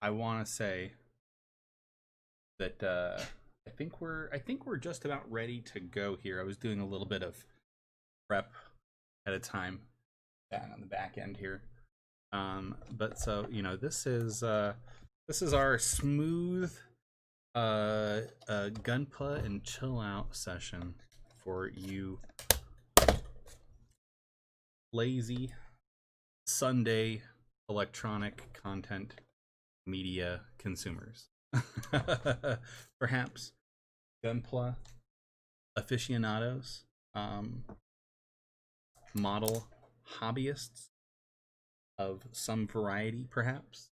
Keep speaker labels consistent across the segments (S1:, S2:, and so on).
S1: I want to say that I think we're just about ready to go here. I was doing a little bit of prep at a time back on the back end here. But so this is our smooth Gunpla and chill out session for you lazy Sunday electronic content media consumers. Perhaps Gunpla aficionados, model hobbyists of some variety, perhaps.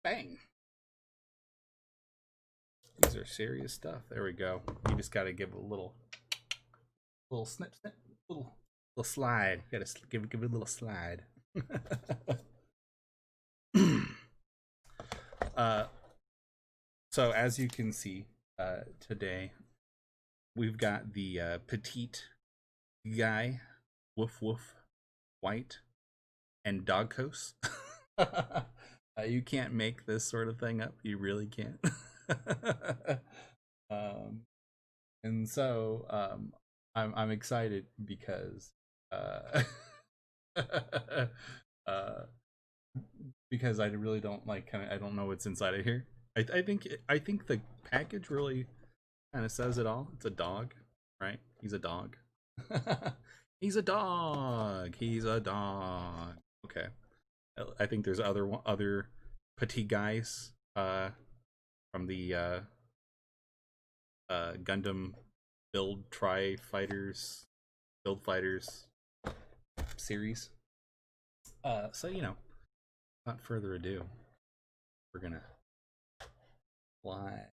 S1: Bang! These are serious stuff. There we go. You just got to give a little snip, little slide. You got to give it a little slide. So as you can see, today we've got the Petit'Gguy WoofWoof white and dog coast. You can't make this sort of thing up. You really can't. And so I'm excited because because I really don't like I don't know what's inside of here. I think the package really kind of says it all. It's a dog, right? He's a dog. He's a dog. He's a dog. Okay. I think there's other petite guys from the Gundam build fighters series. So without further ado, we're gonna fly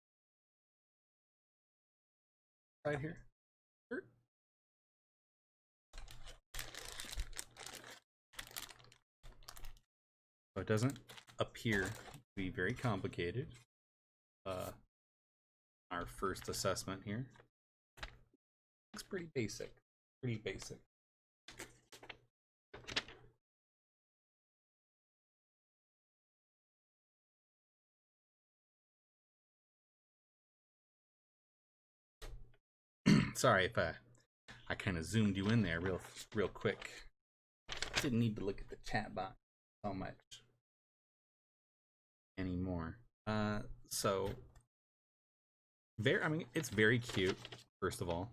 S1: right here. So it doesn't appear to be very complicated. Our first assessment here looks pretty basic. Pretty basic. Sorry if I kind of zoomed you in there real quick. Didn't need to look at the chat box so much anymore. So it's very cute. First of all,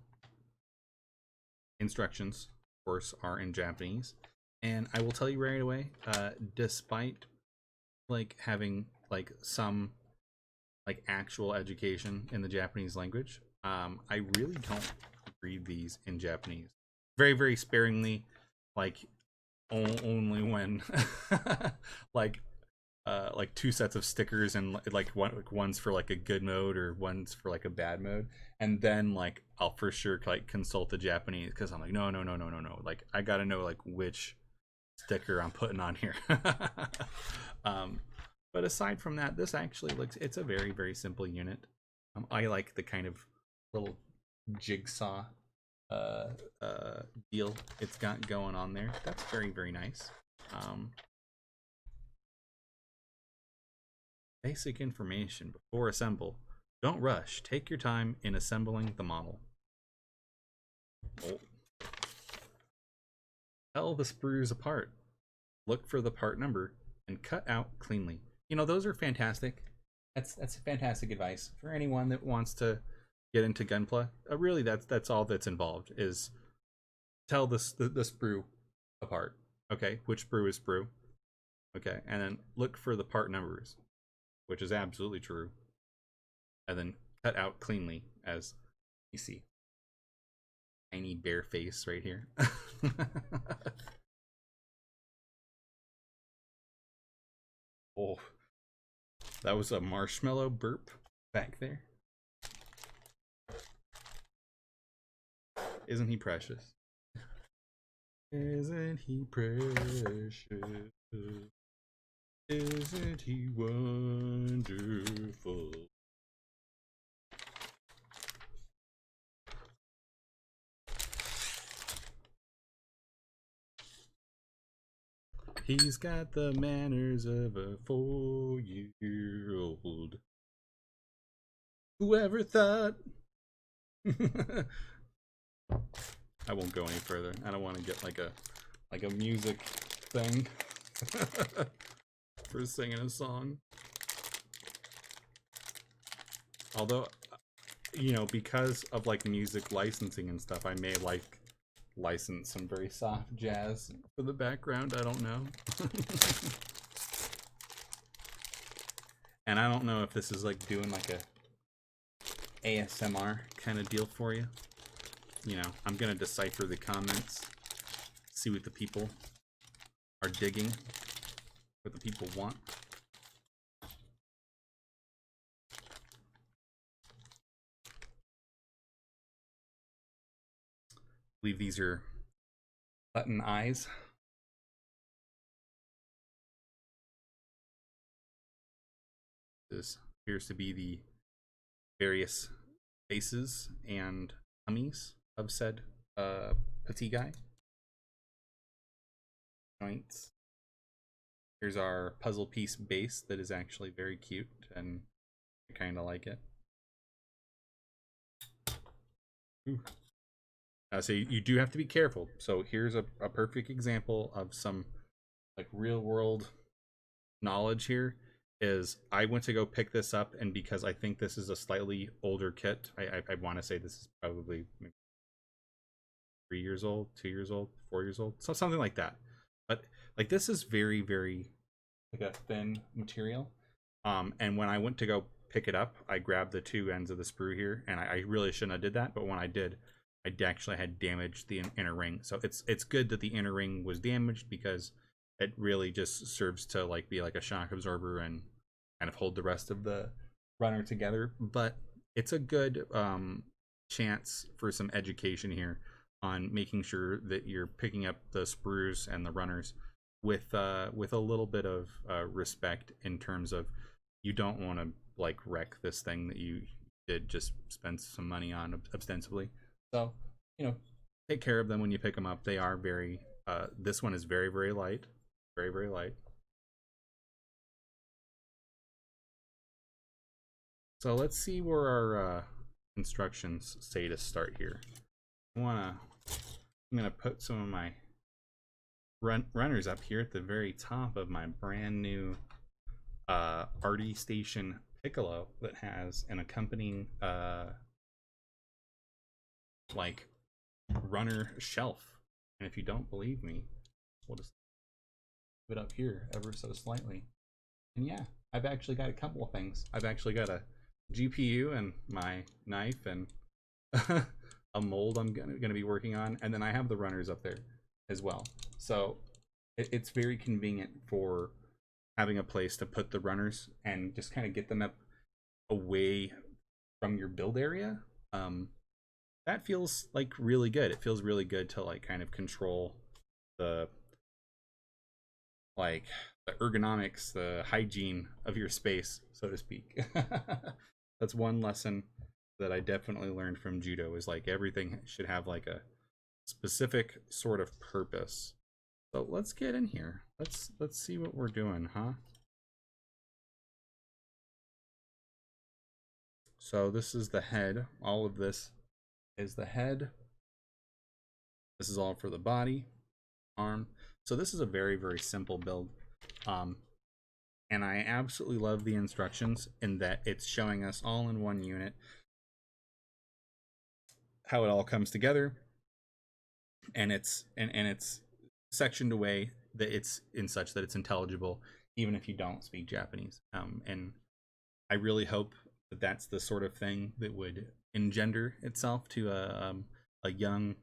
S1: instructions, of course, are in Japanese, and I will tell you right away, despite having some actual education in the Japanese language, I really don't read these in Japanese. Very, very sparingly, only when like two sets of stickers, and one's for a good mode or one's for a bad mode, and then I'll for sure consult the Japanese, because I'm no, I gotta know which sticker I'm putting on here. But aside from that, this actually it's a very, very simple unit. I like the kind of little jigsaw deal it's got going on there. That's very, very nice. Basic information before assemble. Don't rush. Take your time in assembling the model. Oh. Tell the sprues apart. Look for the part number and cut out cleanly. Those are fantastic. That's fantastic advice for anyone that wants to get into Gunpla. Really, that's all that's involved, is tell the sprue apart. Okay, which sprue is sprue. Okay, and then look for the part numbers, which is absolutely true, and then cut out cleanly, as you see. Tiny bare face right here. Oh, that was a marshmallow burp back there. Isn't he precious? Isn't he precious? Isn't he wonderful? He's got the manners of a 4-year-old. Whoever thought? I won't go any further. I don't want to get like a music thing for singing a song. Although, you know, because of like music licensing and stuff, I may like license some very soft jazz for the background. I don't know. And I don't know if this is like doing like a ASMR kind of deal for you. You know, I'm gonna decipher the comments, see what the people are digging, what the people want. I believe these are button eyes. This appears to be the various faces and tummies of said Petit'Gguy. Joints. Here's our puzzle piece base that is actually very cute, and I kind of like it. So you do have to be careful. So here's a perfect example of some like real world knowledge here. Is I went to go pick this up, and because I think this is a slightly older kit, I want to say this is probably 3 years old, 2 years old, 4 years old, so something like that. But like this is very, very like a thin material. And when I went to go pick it up, I grabbed the two ends of the sprue here, and I really shouldn't have did that. But when I did, I actually had damaged the inner ring. So it's good that the inner ring was damaged, because it really just serves to like be like a shock absorber and kind of hold the rest of the runner together. But it's a good chance for some education here on making sure that you're picking up the sprues and the runners with a little bit of respect, in terms of you don't want to like wreck this thing that you did just spend some money on ostensibly. So, you know, take care of them when you pick them up. They are very this one is very, very light. Very, very light. So let's see where our instructions say to start here. I'm gonna put some of my runners up here at the very top of my brand new Artie Station Piccolo that has an accompanying like runner shelf. And if you don't believe me, we'll just it up here ever so slightly. And yeah, I've actually got a couple of things. I've actually got a GPU and my knife and a mold I'm gonna be working on, and then I have the runners up there as well. So it's very convenient for having a place to put the runners and just kind of get them up away from your build area. That feels like really good. It feels really good to like kind of control the like the ergonomics, the hygiene of your space, so to speak. That's one lesson that I definitely learned from judo, is like everything should have like a specific sort of purpose. So let's get in here. Let's see what we're doing, huh? So this is the head. All of this is the head. This is all for the body, arm. So this is a very, very simple build. And I absolutely love the instructions in that it's showing us all in one unit how it all comes together, and it's sectioned away that it's in such that it's intelligible even if you don't speak Japanese. And I really hope that that's the sort of thing that would engender itself to a young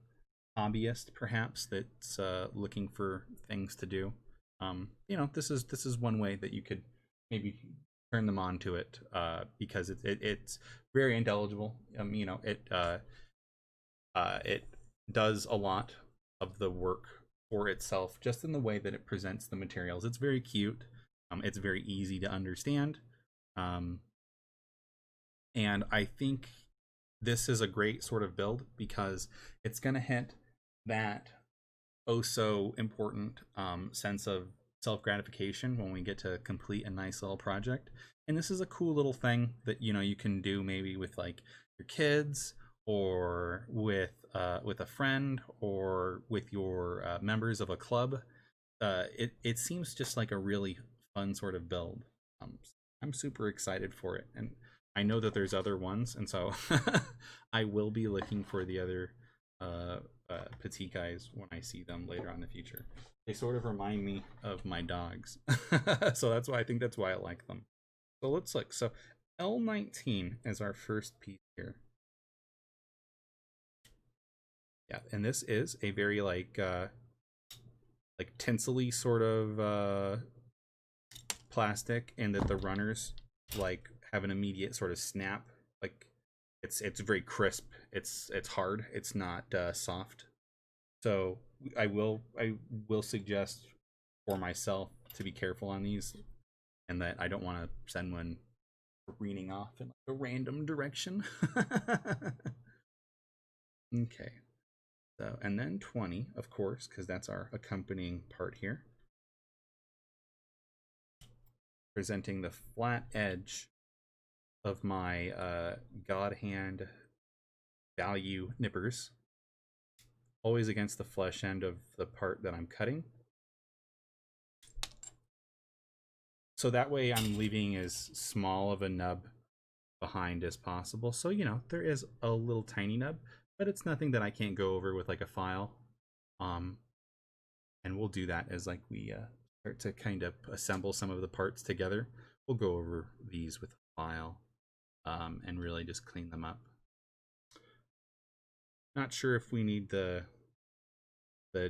S1: hobbyist, perhaps, that's looking for things to do. You know, this is one way that you could maybe turn them on to it, because it's very intelligible. You know, it does a lot of the work for itself just in the way that it presents the materials. It's very cute. It's very easy to understand. And I think this is a great sort of build because it's going to hit that oh so important sense of self-gratification when we get to complete a nice little project. And this is a cool little thing that, you know, you can do maybe with like your kids, or with a friend, or with your members of a club. It seems just like a really fun sort of build. I'm super excited for it, and I know that there's other ones, and so I will be looking for the other Petit'Gguys when I see them later on in the future. They sort of remind me of my dogs, so that's why I think that's why I like them. So let's look. So L19 is our first piece here. Yeah, and this is a very like tinsely sort of plastic, and that the runners like have an immediate sort of snap. Like it's very crisp. It's hard. It's not soft. So I will suggest for myself to be careful on these, and that I don't want to send one careening off in like a random direction. Okay. So, and then 20, of course, because that's our accompanying part here. Presenting the flat edge of my God Hand value nippers, always against the flesh end of the part that I'm cutting. So that way I'm leaving as small of a nub behind as possible. So, you know, there is a little tiny nub, but it's nothing that I can't go over with like a file. And we'll do that as like we start to kind of assemble some of the parts together. We'll go over these with a file and really just clean them up. Not sure if we need the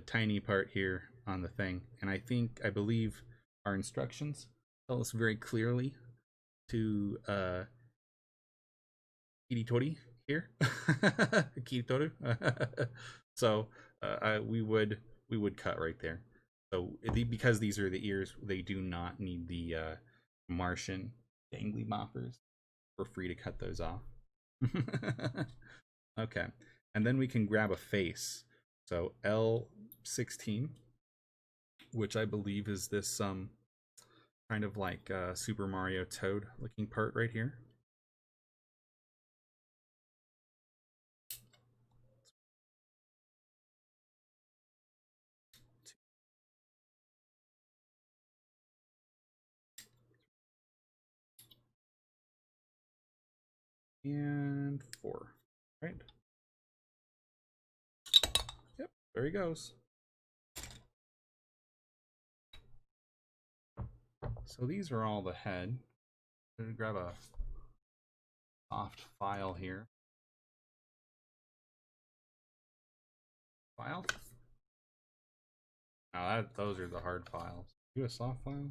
S1: tiny part here on the thing, and I believe our instructions tell us very clearly to Kiritori here. Kiritori. So we would cut right there. So because these are the ears, they do not need the Martian dangly boppers. We're free to cut those off. Okay, and then we can grab a face. So L16, which I believe is this kind of like Super Mario Toad looking part right here. And 4, right? Yep, there he goes. So these are all the head. I'm gonna grab a soft file here. File? No, those are the hard files. Do a soft file?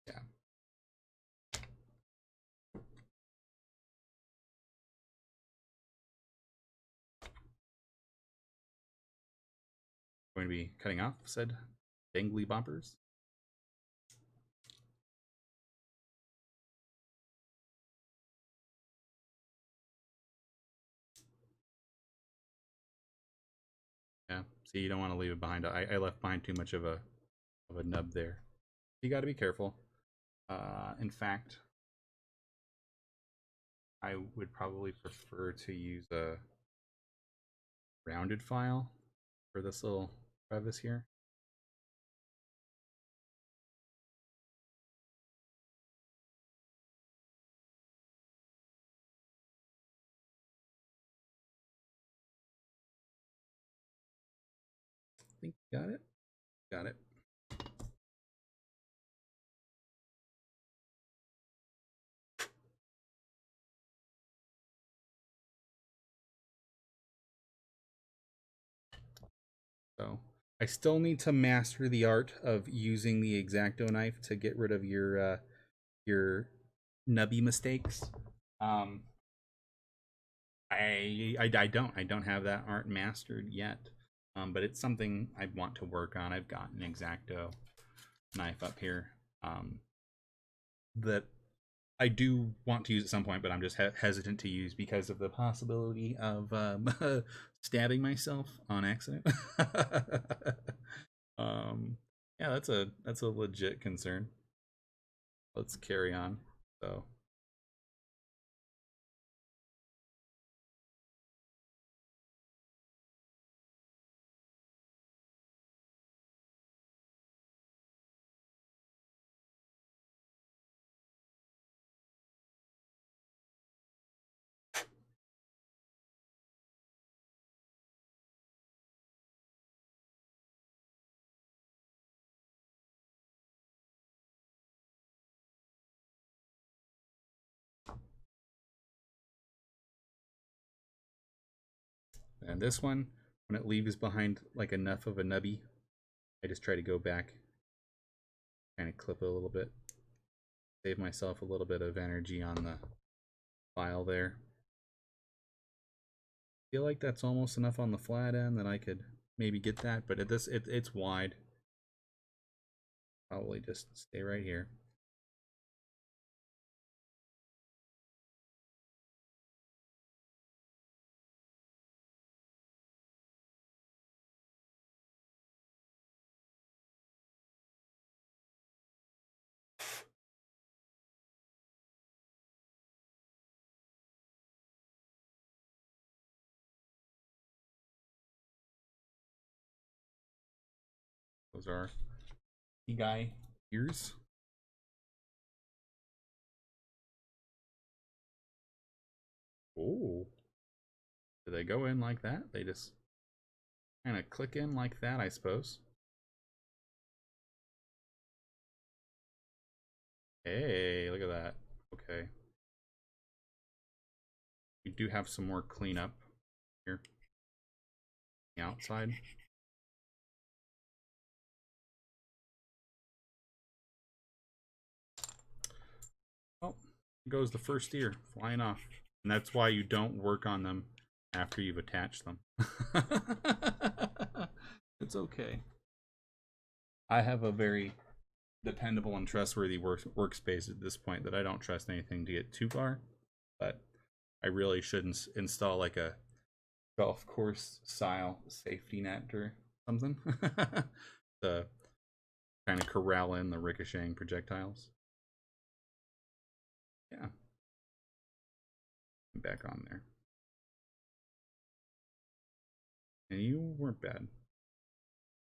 S1: Yeah. Going to be cutting off said dangly boppers. Yeah, see, you don't want to leave it behind. I left behind too much of a nub there. You got to be careful. In fact, I would probably prefer to use a rounded file for this little crevice here. I think got it. Got it. So I still need to master the art of using the X-Acto knife to get rid of your nubby mistakes. I don't have that art mastered yet, but it's something I want to work on. I've got an X-Acto knife up here that I do want to use at some point, but I'm just hesitant to use because of the possibility of stabbing myself on accident. um, yeah, that's a legit concern. Let's carry on. So. And this one, when it leaves behind like enough of a nubby, I just try to go back, kind of clip it a little bit, save myself a little bit of energy on the file there. Feel like that's almost enough on the flat end that I could maybe get that, but it's wide. Probably just stay right here. Those are Petit'Gguy ears. Oh, do they go in like that? They just kind of click in like that, I suppose. Hey, look at that. Okay. We do have some more cleanup here. The outside. Oh, goes the first ear flying off. And that's why you don't work on them after you've attached them. It's okay. I have a very dependable and trustworthy workspace at this point that I don't trust anything to get too far. But I really shouldn't install like a golf course style safety net or something to kind of corral in the ricocheting projectiles. Yeah. Back on there. And you weren't bad.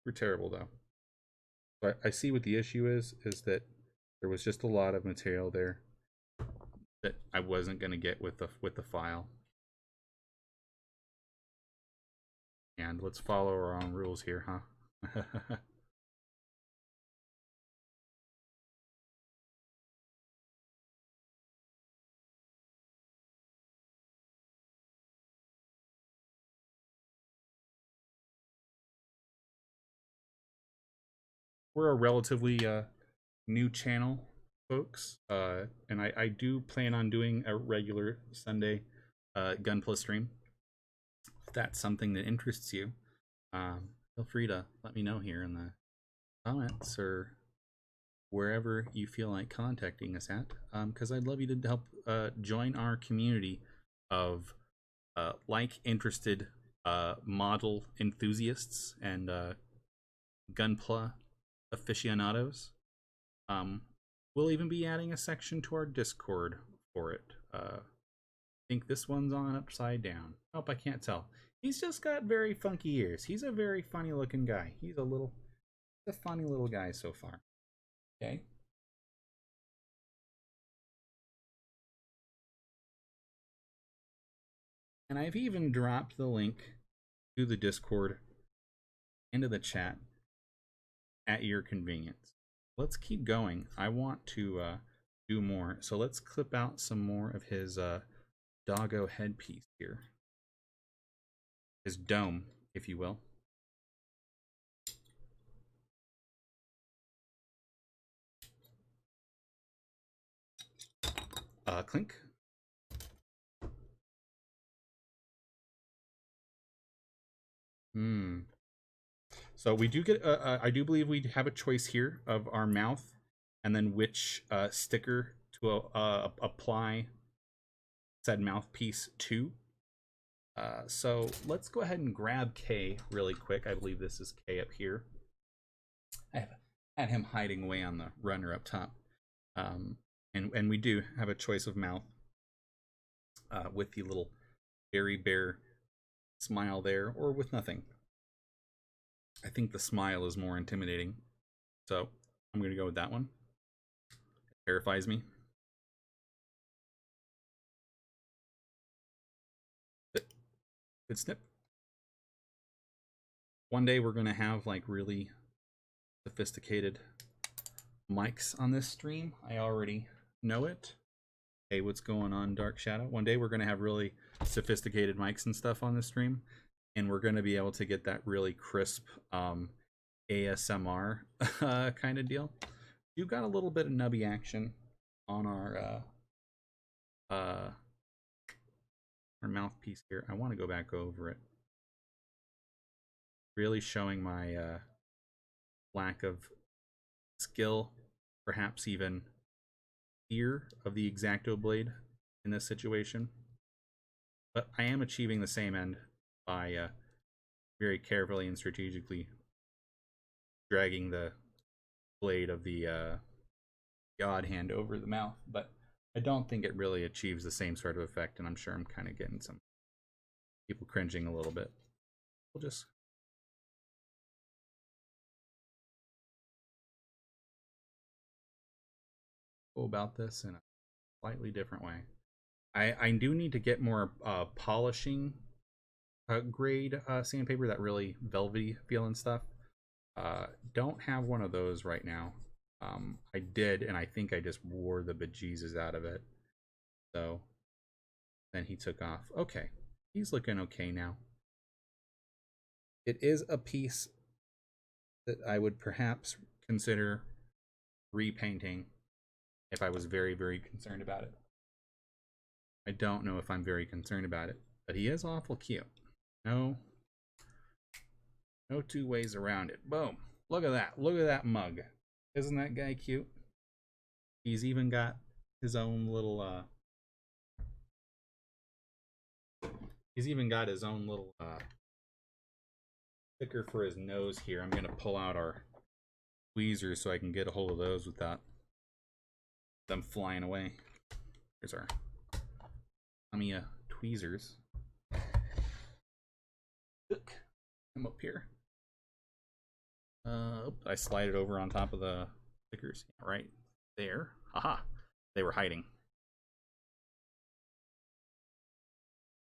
S1: You're terrible though. But I see what the issue is that there was just a lot of material there that I wasn't gonna get with the file. And let's follow our own rules here, huh? We're a relatively new channel, folks, and I do plan on doing a regular Sunday Gunpla stream. If that's something that interests you, feel free to let me know here in the comments or wherever you feel like contacting us at, because I'd love you to help join our community of interested model enthusiasts and Gunpla aficionados. We'll even be adding a section to our Discord for it. I think this one's on upside down. Nope, I can't tell. He's just got very funky ears. He's a very funny looking guy. He's a funny little guy so far. Okay. And I've even dropped the link to the Discord into the chat at your convenience. Let's keep going. I want to do more. So let's clip out some more of his doggo headpiece here. His dome, if you will. Clink. So we do get, I do believe we have a choice here of our mouth and then which sticker to apply said mouthpiece to. So let's go ahead and grab K really quick. I believe this is K up here. I have had him hiding away on the runner up top. And we do have a choice of mouth with the little Berry Bear smile there, or with nothing. I think the smile is more intimidating, so I'm going to go with that one. It terrifies me. Good snip. One day we're going to have like really sophisticated mics on this stream. I already know it. Hey, what's going on, Dark Shadow? One day we're going to have really sophisticated mics and stuff on the stream, and we're going to be able to get that really crisp ASMR kind of deal. You've got a little bit of nubby action on our mouthpiece here. I want to go back over it. Really showing my lack of skill, perhaps even fear of the X-Acto blade in this situation. But I am achieving the same end by very carefully and strategically dragging the blade of the odd hand over the mouth. But I don't think it really achieves the same sort of effect, and I'm sure I'm kind of getting some people cringing a little bit. We'll just go about this in a slightly different way. I do need to get more polishing grade sandpaper, that really velvety feeling stuff. Don't have one of those right now. I did, and I think I just wore the bejesus out of it. So then he took off. Okay, he's looking okay now. It is a piece that I would perhaps consider repainting if I was very, very concerned about it. I don't know if I'm very concerned about it, but he is awful cute. No two ways around it. Boom. Look at that. Look at that mug. Isn't that guy cute? He's even got his own little sticker for his nose here. I'm gonna pull out our tweezers so I can get a hold of those without them flying away. Here's our Tamiya tweezers. Look, I'm up here. I slide it over on top of the stickers right there. Haha, they were hiding.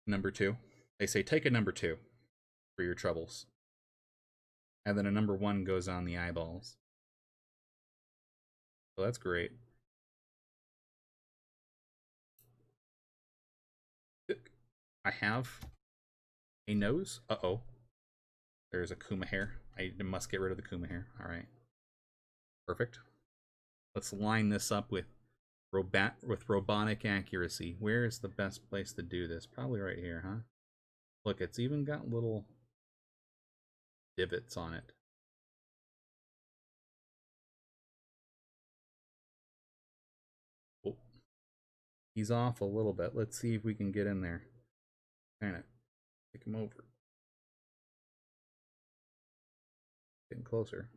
S1: Number 2. They say take a number 2 for your troubles. And then a number 1 goes on the eyeballs. So that's great. I have a nose. Uh-oh. There's a Kuma hair. I must get rid of the Kuma hair. All right. Perfect. Let's line this up with robotic accuracy. Where is the best place to do this? Probably right here, huh? Look, it's even got little divots on it. Oh. He's off a little bit. Let's see if we can get in there. Kind of pick him over. Getting closer.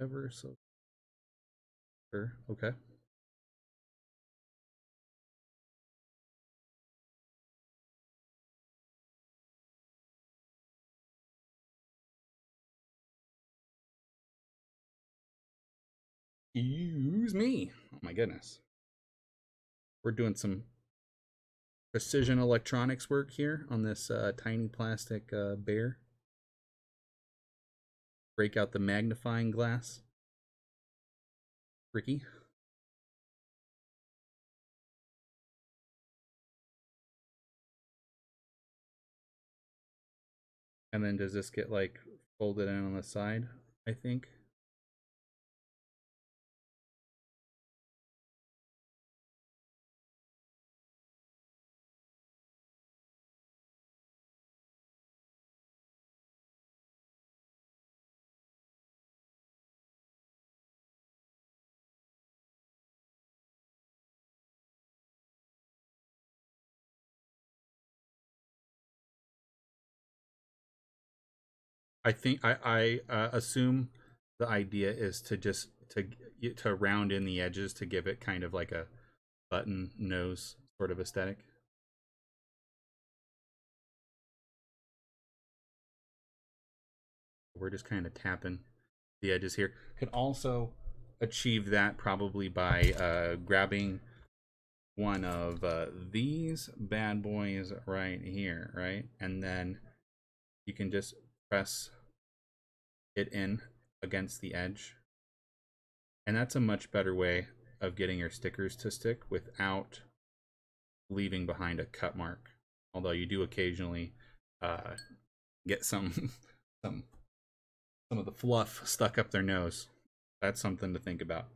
S1: Ever so sure. Okay. Excuse me. Oh my goodness. We're doing some precision electronics work here on this tiny plastic bear. Break out the magnifying glass. Ricky. And then does this get like folded in on the side, I think? I think I assume the idea is to just to round in the edges to give it kind of like a button nose sort of aesthetic. We're just kind of tapping the edges here. Could also achieve that probably by grabbing one of these bad boys right here, right? And then you can just press it in against the edge. And that's a much better way of getting your stickers to stick without leaving behind a cut mark. Although you do occasionally get some some of the fluff stuck up their nose. That's something to think about.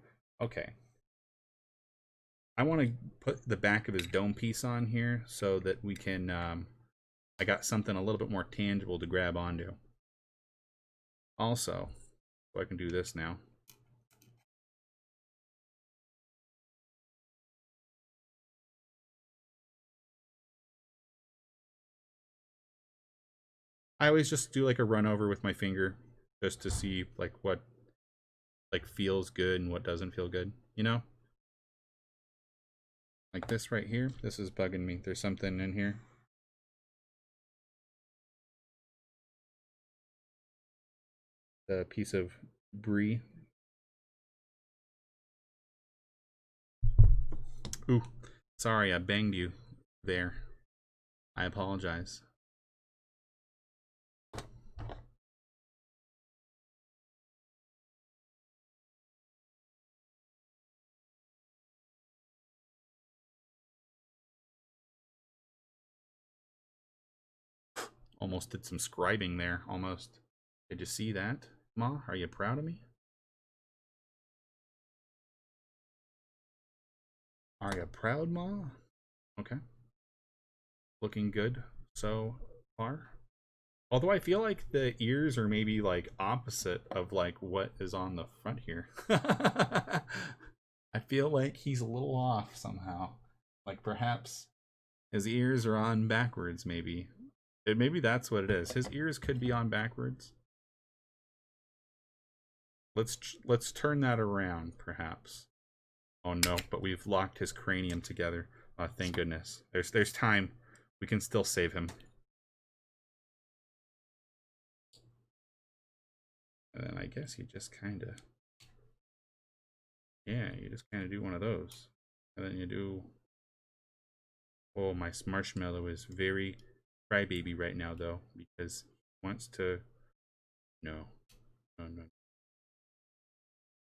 S1: Okay. I want to put the back of his dome piece on here so that we can, I got something a little bit more tangible to grab onto. Also, so I can do this now. I always just do like a run over with my finger just to see like what like feels good and what doesn't feel good, you know? Like this right here, this is bugging me. There's something in here. The piece of brie. Ooh, sorry, I banged you there. I apologize. Almost did some scribing there, almost. Did you see that, Ma? Are you proud of me? Are you proud, Ma? Okay. Looking good so far. Although I feel like the ears are maybe like opposite of like what is on the front here. I feel like he's a little off somehow. Like perhaps his ears are on backwards, maybe. Maybe that's what it is. His ears could be on backwards. Let's turn that around, perhaps. Oh no, but we've locked his cranium together. Oh, thank goodness. There's time. We can still save him. And then I guess you just kind of... Yeah, you just kind of do one of those. And then you do... Oh, my marshmallow is very crybaby right now, though, because he wants to... No. No, no.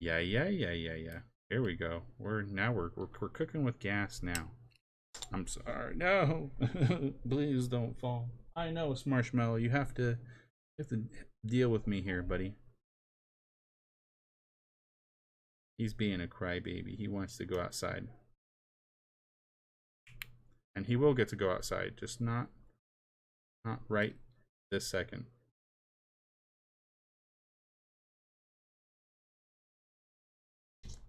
S1: Yeah. Here we go. We're cooking with gas now. I'm sorry. No. Please don't fall. I know, it's Marshmallow. You have to deal with me here, buddy. He's being a crybaby. He wants to go outside. And he will get to go outside, just not right this second.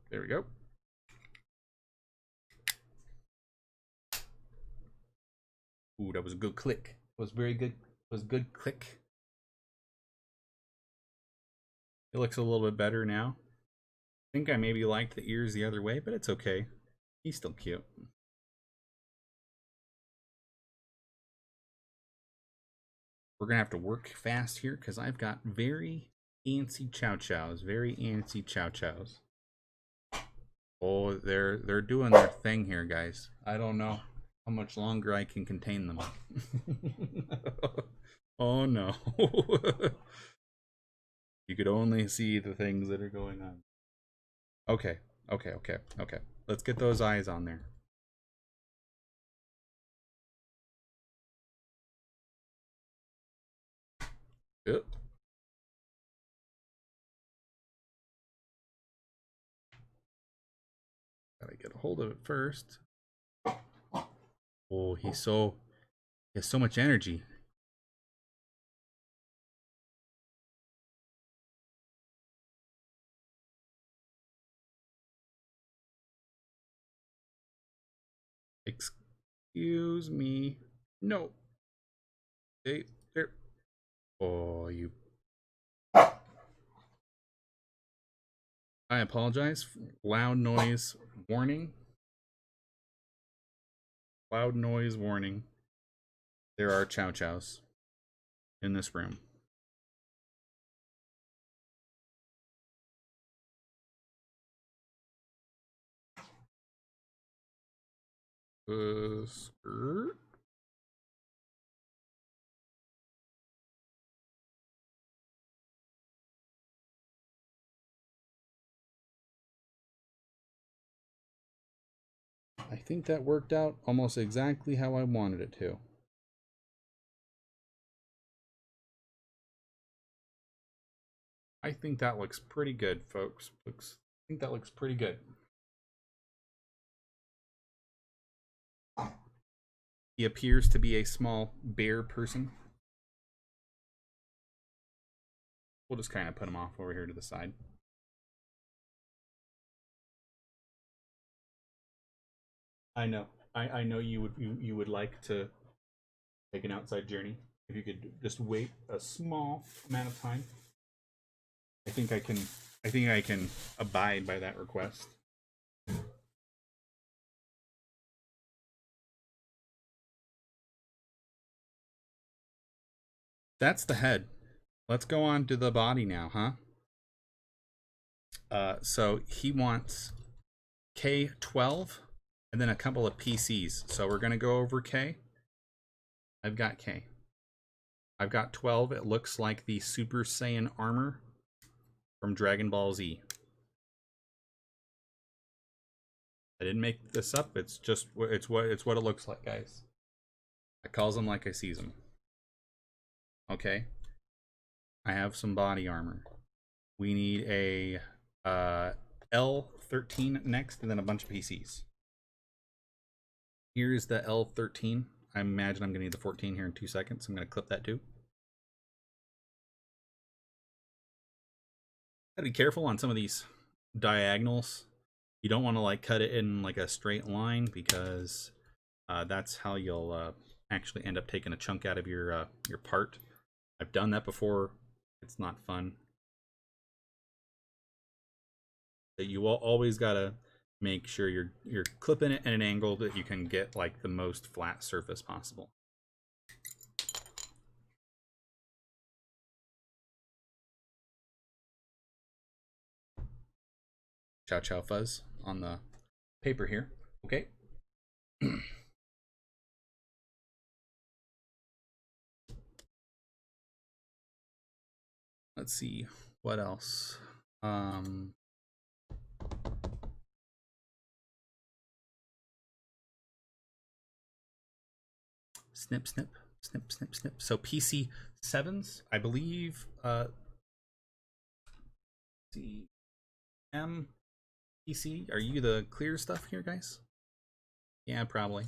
S1: There we go. Ooh, that was a good click. It was very good. It was a good click. It looks a little bit better now. I think I maybe liked the ears the other way, but it's okay. He's still cute. We're gonna have to work fast here because I've got very antsy chow chows. Very antsy chow chows. Oh, they're doing their thing here, guys. I don't know how much longer I can contain them. Oh no. You could only see the things that are going on. Okay. Let's get those eyes on there. Yep. Gotta get a hold of it first. Oh, he has so much energy. Excuse me. No. Hey, there. Oh, you I apologize. Loud noise warning. Loud noise warning. There are chow chows in this room. Skirt. I think that worked out almost exactly how I wanted it to. I think that looks pretty good, folks. I think that looks pretty good. He appears to be a small bear person. We'll just kind of put him off over here to the side. I know. I know you would like to take an outside journey. If you could just wait a small amount of time, I think I can abide by that request. That's the head. Let's go on to the body now, huh? So he wants K12 and then a couple of PCs. So we're gonna go over K. I've got K. I've got 12. It looks like the Super Saiyan armor from Dragon Ball Z. I didn't make this up. It's just what it looks like, guys. I calls them like I sees them. Okay. I have some body armor. We need a L13 next, and then a bunch of PCs. Here's the L13. I imagine I'm gonna need the 14 here in 2 seconds. I'm gonna clip that too. Gotta be careful on some of these diagonals. You don't want to like cut it in like a straight line because that's how you'll actually end up taking a chunk out of your part. I've done that before. It's not fun. But you always gotta make sure you're clipping it at an angle that you can get like the most flat surface possible. Chow chow fuzz on the paper here. Okay. Let's see what else. Snip, snip, snip, snip, snip. So PC 7s, I believe. CM PC. Are you the clear stuff here, guys? Yeah, probably.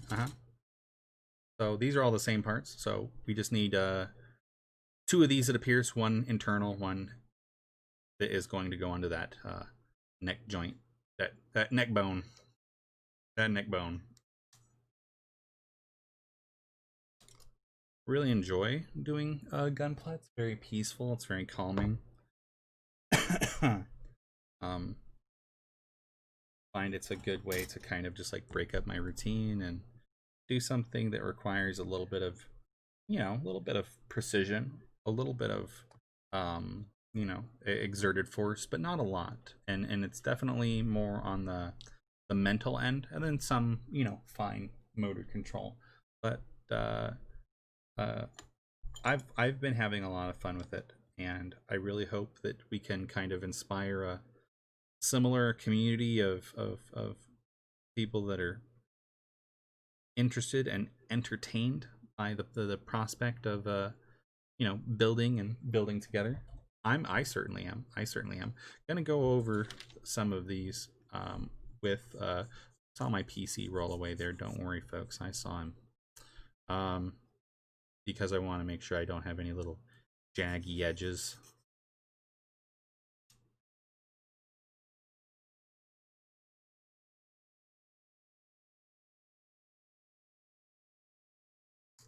S1: So these are all the same parts. So we just need 2 of these that appears, one internal, one that is going to go onto that neck joint, that neck bone, Really enjoy doing Gunpla. It's very peaceful. It's very calming. Find it's a good way to kind of just like break up my routine and do something that requires a little bit of, a little bit of precision, a little bit of, exerted force, but not a lot. And it's definitely more on the mental end, and then some, fine motor control. But I've been having a lot of fun with it, and I really hope that we can kind of inspire a similar community of people that are interested and entertained by the prospect of building together. I certainly am. Gonna go over some of these with saw my PC roll away there. Don't worry, folks. I saw him. Because I want to make sure I don't have any little jaggy edges.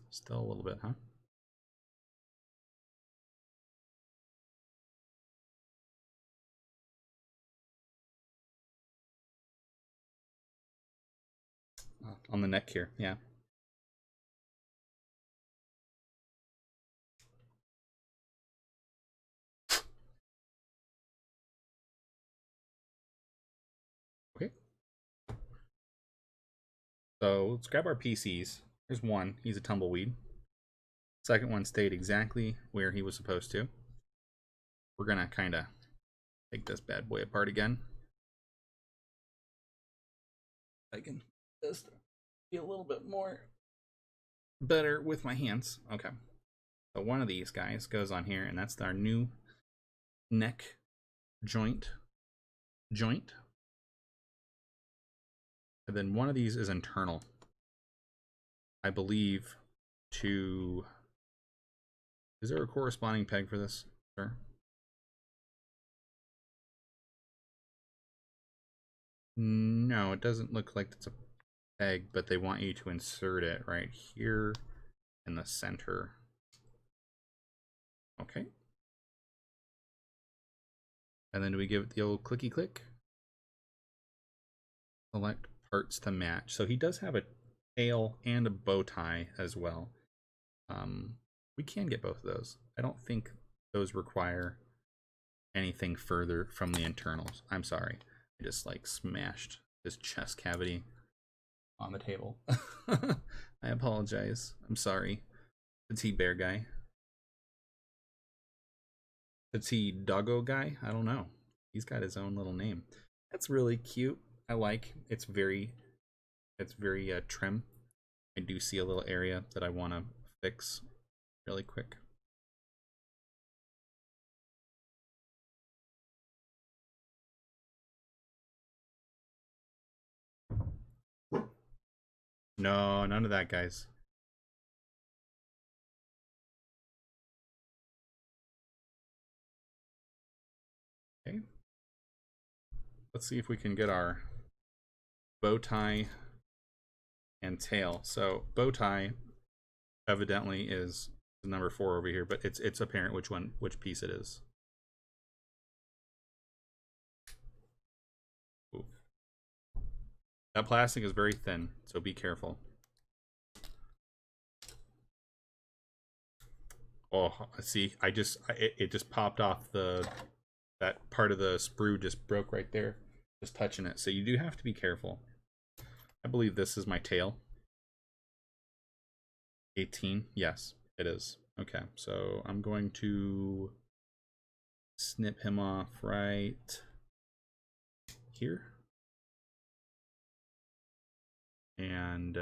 S1: Still a little bit, huh? on the neck here. Yeah. Okay. So let's grab our PCs. Here's one. He's a tumbleweed. Second one stayed exactly where he was supposed to. We're gonna kind of take this bad boy apart again. I can just be a little bit more better with my hands. Okay. So one of these guys goes on here, and that's our new neck joint. And then one of these is internal, I believe, to... Is there a corresponding peg for this? Sure. No, it doesn't look like it's a peg, but they want you to insert it right here in the center. Okay. And then do we give it the old clicky click? Select parts to match. So he does have a tail and a bow tie as well. We can get both of those. I don't think those require anything further from the internals. I'm sorry. I just like smashed his chest cavity on the table. I apologize. I'm sorry. Petite bear guy. Petite doggo guy? I don't know. He's got his own little name. That's really cute. I like. It's very trim. I do see a little area that I want to fix really quick. No, none of that, guys. Okay. Let's see if we can get our bow tie and tail. So bow tie evidently is number 4 over here, but it's apparent which piece it is. Ooh. That plastic is very thin, so be careful. Oh, see, it just popped off that part of the sprue just broke right there, just touching it. So you do have to be careful. I believe this is my tail. 18, yes, it is. Okay, so I'm going to snip him off right here. And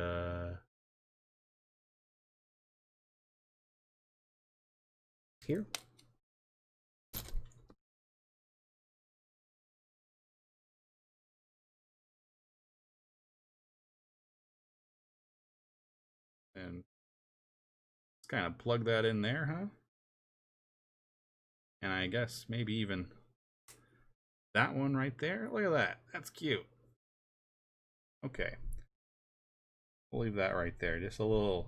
S1: here. And let's kind of plug that in there, huh? And I guess maybe even that one right there. Look at that. That's cute. Okay. We'll leave that right there. Just a little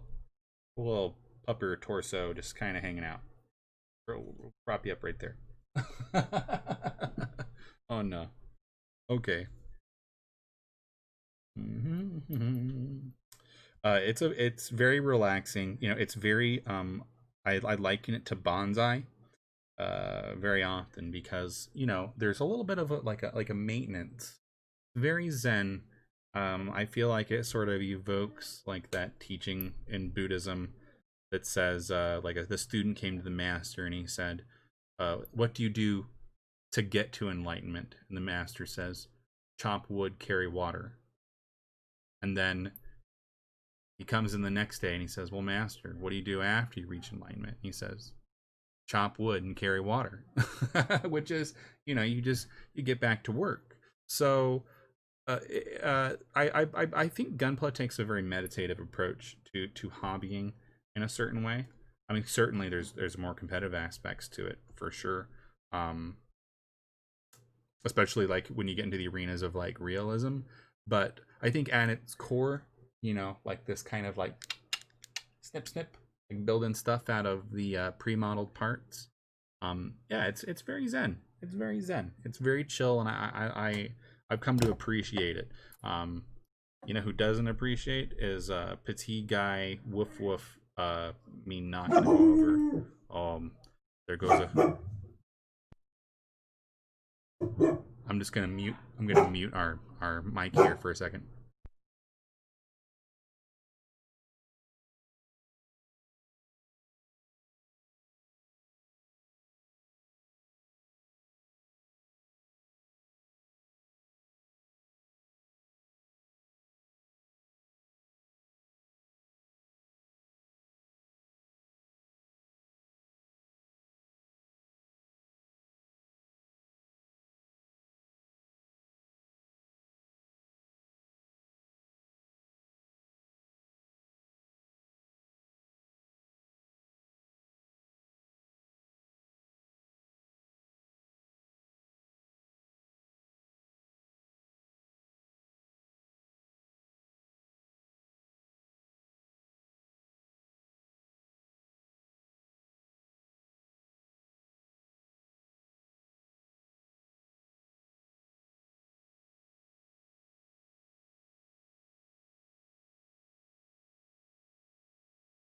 S1: upper torso just kind of hanging out. We'll prop you up right there. Oh no. Okay. It's very relaxing. You know, it's very I liken it to bonsai very often because, you know, there's a little bit of like a maintenance. Very zen. I feel like it sort of evokes like that teaching in Buddhism that says the student came to the master and he said, what do you do to get to enlightenment? And the master says, chop wood, carry water. And then he comes in the next day and he says, well, master, what do you do after you reach enlightenment? And he says, chop wood and carry water. Which is, you know, you get back to work. So I think Gunpla takes a very meditative approach to hobbying in a certain way. I mean, certainly there's more competitive aspects to it for sure. Especially like when you get into the arenas of like realism. But I think at its core, you know, like this kind of like snip, like building stuff out of the pre-modeled parts. Yeah, it's very zen. It's very zen. It's very chill, and I've come to appreciate it. You know who doesn't appreciate is Petit'Gguy WoofWoof. Me knocking him over. There goes a. I'm just gonna mute. I'm gonna mute our mic here for a second.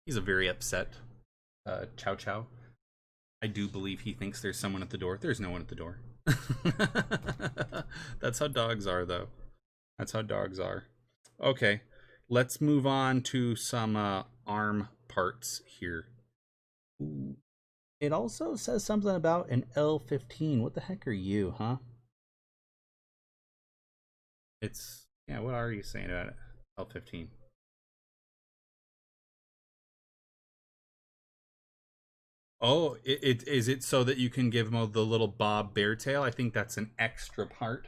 S1: He's a very upset Chow Chow. I do believe he thinks there's someone at the door. There's no one at the door. That's how dogs are, though. That's how dogs are. Okay, let's move on to some arm parts here. Ooh. It also says something about an L15. What the heck are you, huh? It's, yeah, what are you saying about it? L15. Oh, is it so that you can give him the little bob bear tail? I think that's an extra part.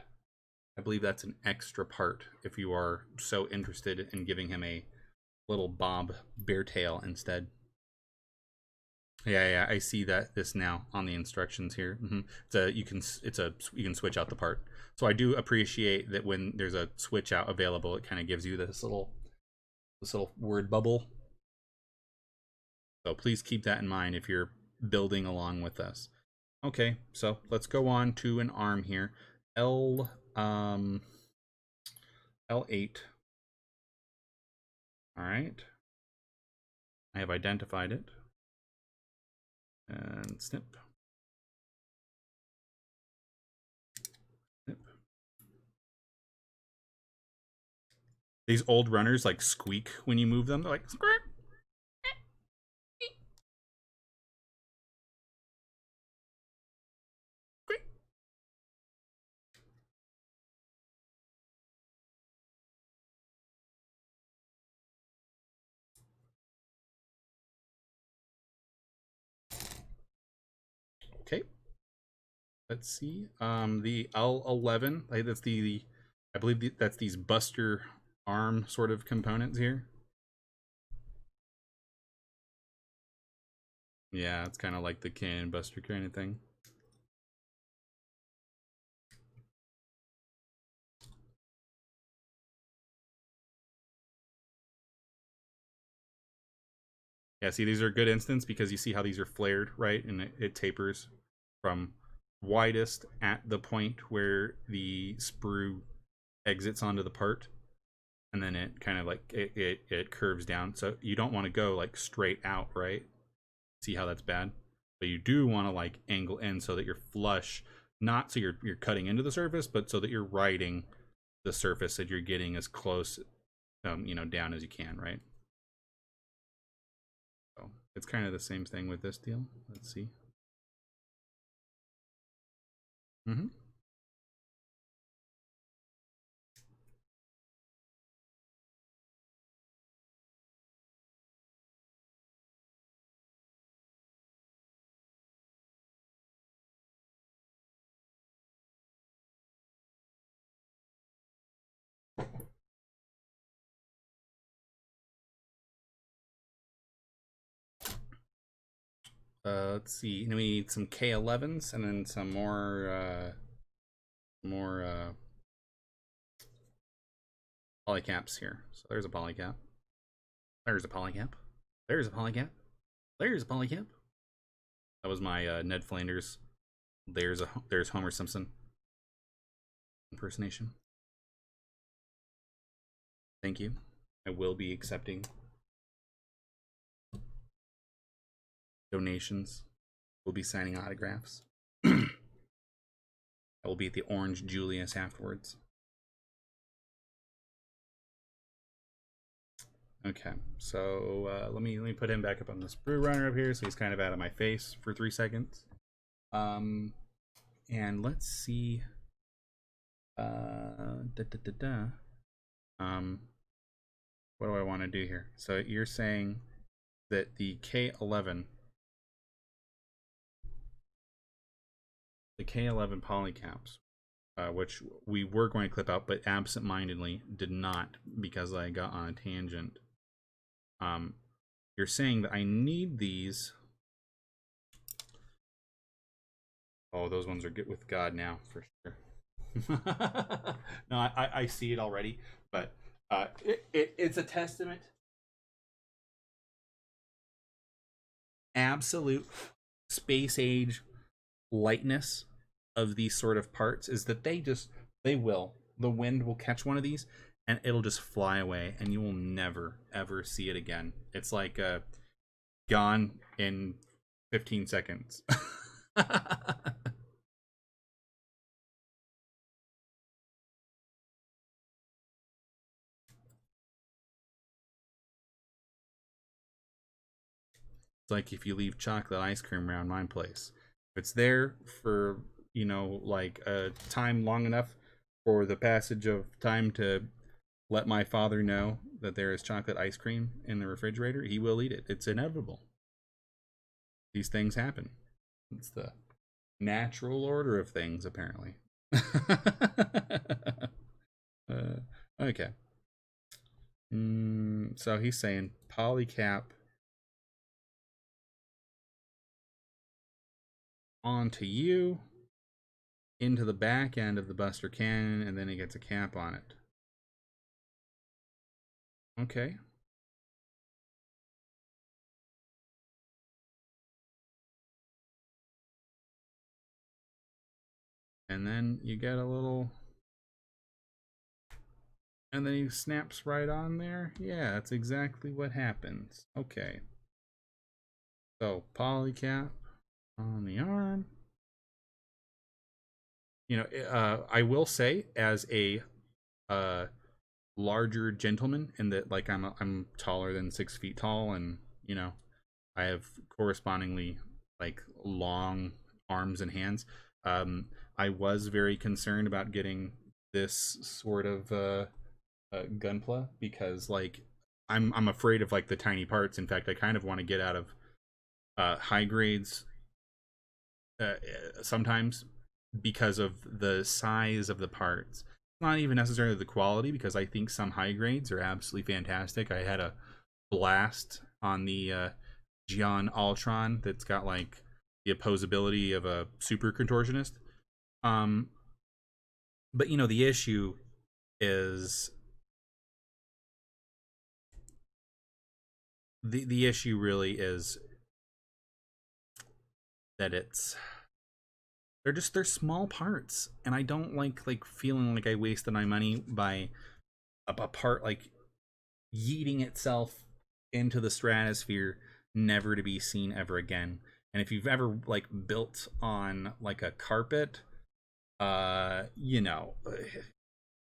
S1: I believe that's an extra part if you are so interested in giving him a little bob bear tail instead. Yeah, I see this now on the instructions here. You can switch out the part. So I do appreciate that when there's a switch out available, it kind of gives you this little word bubble. So please keep that in mind if you're building along with us. Okay, so let's go on to an arm here. L8. All right. I have identified it. And snip. Snip. These old runners like squeak when you move them. They're like squirt. Okay. Let's see. The L11. That's I believe that's these buster arm sort of components here. Yeah, it's kind of like the cannon buster kind of thing. Yeah, see, these are a good instance because you see how these are flared, right? And it tapers from widest at the point where the sprue exits onto the part, and then it kind of like it curves down. So you don't want to go like straight out, right? See how that's bad? But you do want to like angle in so that you're flush, not so you're cutting into the surface, but so that you're riding the surface that you're getting as close, down as you can, right? So it's kind of the same thing with this deal. Let's see. Let's see. We need some K11s and then some more polycaps here. So there's a polycap. There's a polycap. There's a polycap. There's a polycap. That was my Ned Flanders. There's Homer Simpson impersonation. Thank you. I will be accepting donations. We'll be signing autographs. I will be at the Orange Julius afterwards. Okay, so let me put him back up on this brew runner up here, so he's kind of out of my face for 3 seconds. And let's see. What do I want to do here? So you're saying that the K11 polycaps, which we were going to clip out, but absent-mindedly did not because I got on a tangent. You're saying that I need these. Oh, those ones are good with God now, for sure. No, I see it already, but it's a testament. Absolute space age lightness of these sort of parts is that the wind will catch one of these and it'll just fly away and you will never ever see it again. It's like gone in 15 seconds. It's like if you leave chocolate ice cream around my place. If it's there for, like a time long enough for the passage of time to let my father know that there is chocolate ice cream in the refrigerator, he will eat it. It's inevitable. These things happen. It's the natural order of things, apparently. Okay. So he's saying polycap onto you into the back end of the Buster Cannon, and then he gets a cap on it. Okay. And then you get a little, and then he snaps right on there. Yeah, that's exactly what happens. Okay. So polycap on the arm. I will say, as a larger gentleman, in that like I'm taller than 6 feet tall, and I have correspondingly like long arms and hands. I was very concerned about getting this sort of Gunpla because like I'm afraid of like the tiny parts. In fact, I kind of want to get out of high grades sometimes because of the size of the parts. Not even necessarily the quality, because I think some high grades are absolutely fantastic. I had a blast on the Gion Ultron that's got like the opposability of a super contortionist. But the issue is the issue really is that they're small parts, and I don't like feeling like I wasted my money by a part like yeeting itself into the stratosphere, never to be seen ever again. And if you've ever like built on like a carpet,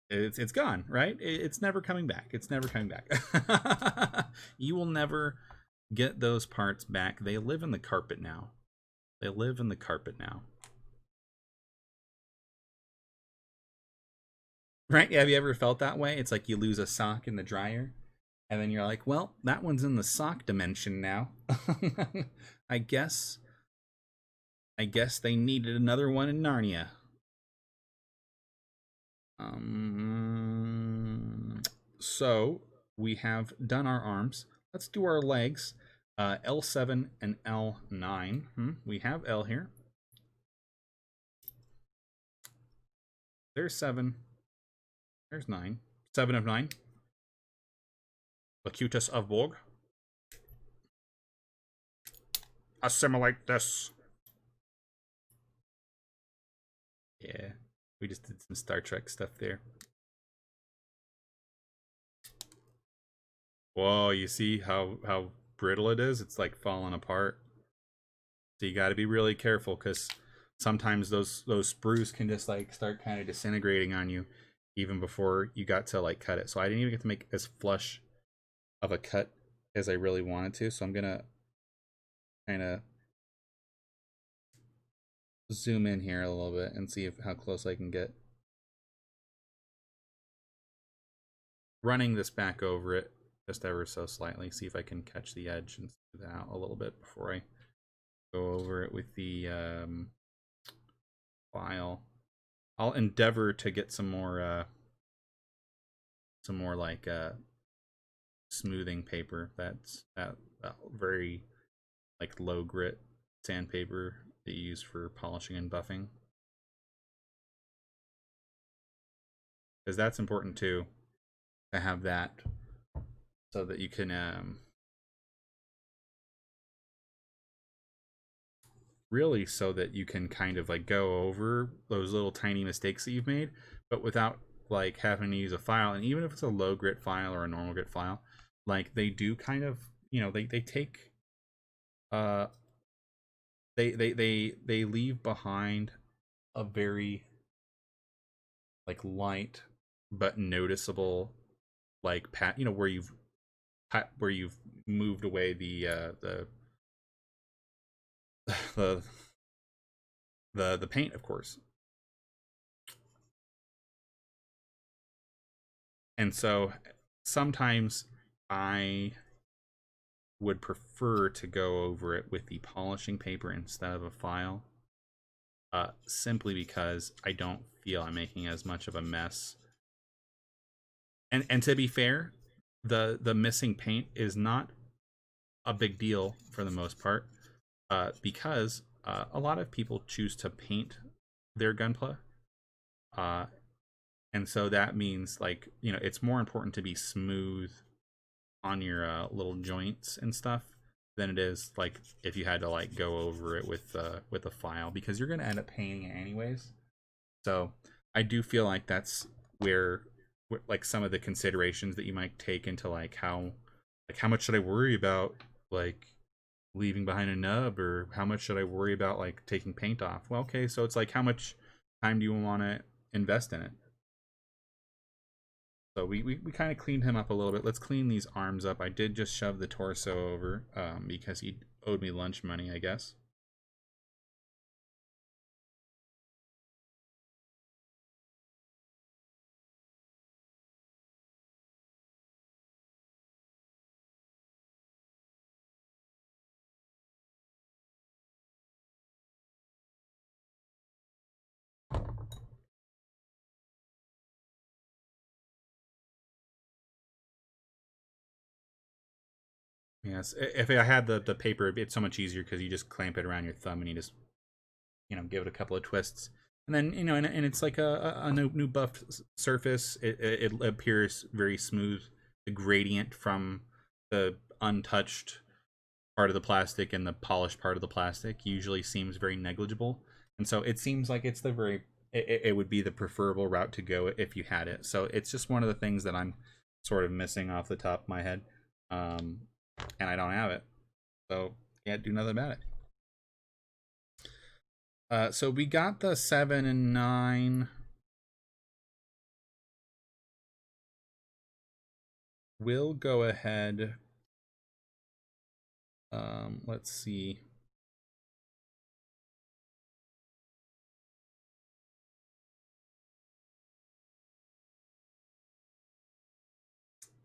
S1: it's gone, right? It's never coming back. It's never coming back. You will never get those parts back. They live in the carpet now. They live in the carpet now. Right? Have you ever felt that way? It's like you lose a sock in the dryer, and then you're like, well, that one's in the sock dimension now. I guess they needed another one in Narnia. So we have done our arms. Let's do our legs. L7 and L9. We have L here. There's 7. There's 9. 7 of 9. Locutus of Borg. Assimilate this. Yeah, we just did some Star Trek stuff there. Whoa, you see how brittle it is? It's like falling apart. So you got to be really careful because sometimes those sprues can just like start kind of disintegrating on you even before you got to like cut it. So I didn't even get to make as flush of a cut as I really wanted to. So I'm gonna kind of zoom in here a little bit and see how close I can get. Running this back over it just ever so slightly, see if I can catch the edge and smooth it out a little bit before I go over it with the file. I'll endeavor to get some more like smoothing paper. That's that very like low grit sandpaper that you use for polishing and buffing, because that's important too, to have that so that you can really so that you can kind of like go over those little tiny mistakes that you've made, but without like having to use a file. And even if it's a low grit file or a normal grit file, like they do kind of, you know, they take uh they leave behind a very like light but noticeable like pat, you know, where you've moved away the the paint, of course. And so sometimes I would prefer to go over it with the polishing paper instead of a file, simply because I don't feel I'm making as much of a mess. And to be fair, the missing paint is not a big deal for the most part, because a lot of people choose to paint their Gunpla, uh, and so that means, like, you know, it's more important to be smooth on your little joints and stuff than it is like if you had to like go over it with a file, because you're gonna end up painting it anyways. So I do feel like that's where like some of the considerations that you might take into like how much should I worry about like leaving behind a nub, or how much should I worry about like taking paint off. Well, okay, so it's like how much time do you want to invest in it? So we kind of cleaned him up a little bit. Let's clean these arms up. I did just shove the torso over because he owed me lunch money, I guess. Yes, if I had the paper, it's so much easier because you just clamp it around your thumb and you just, you know, give it a couple of twists, and then, you know, and it's like a new buffed surface. It appears very smooth. The gradient from the untouched part of the plastic and the polished part of the plastic usually seems very negligible, and so it seems like it's the very it would be the preferable route to go if you had it. So it's just one of the things that I'm sort of missing off the top of my head, um, and I don't have it, so can't do nothing about it. So we got the 7 and 9. We'll go ahead. Let's see.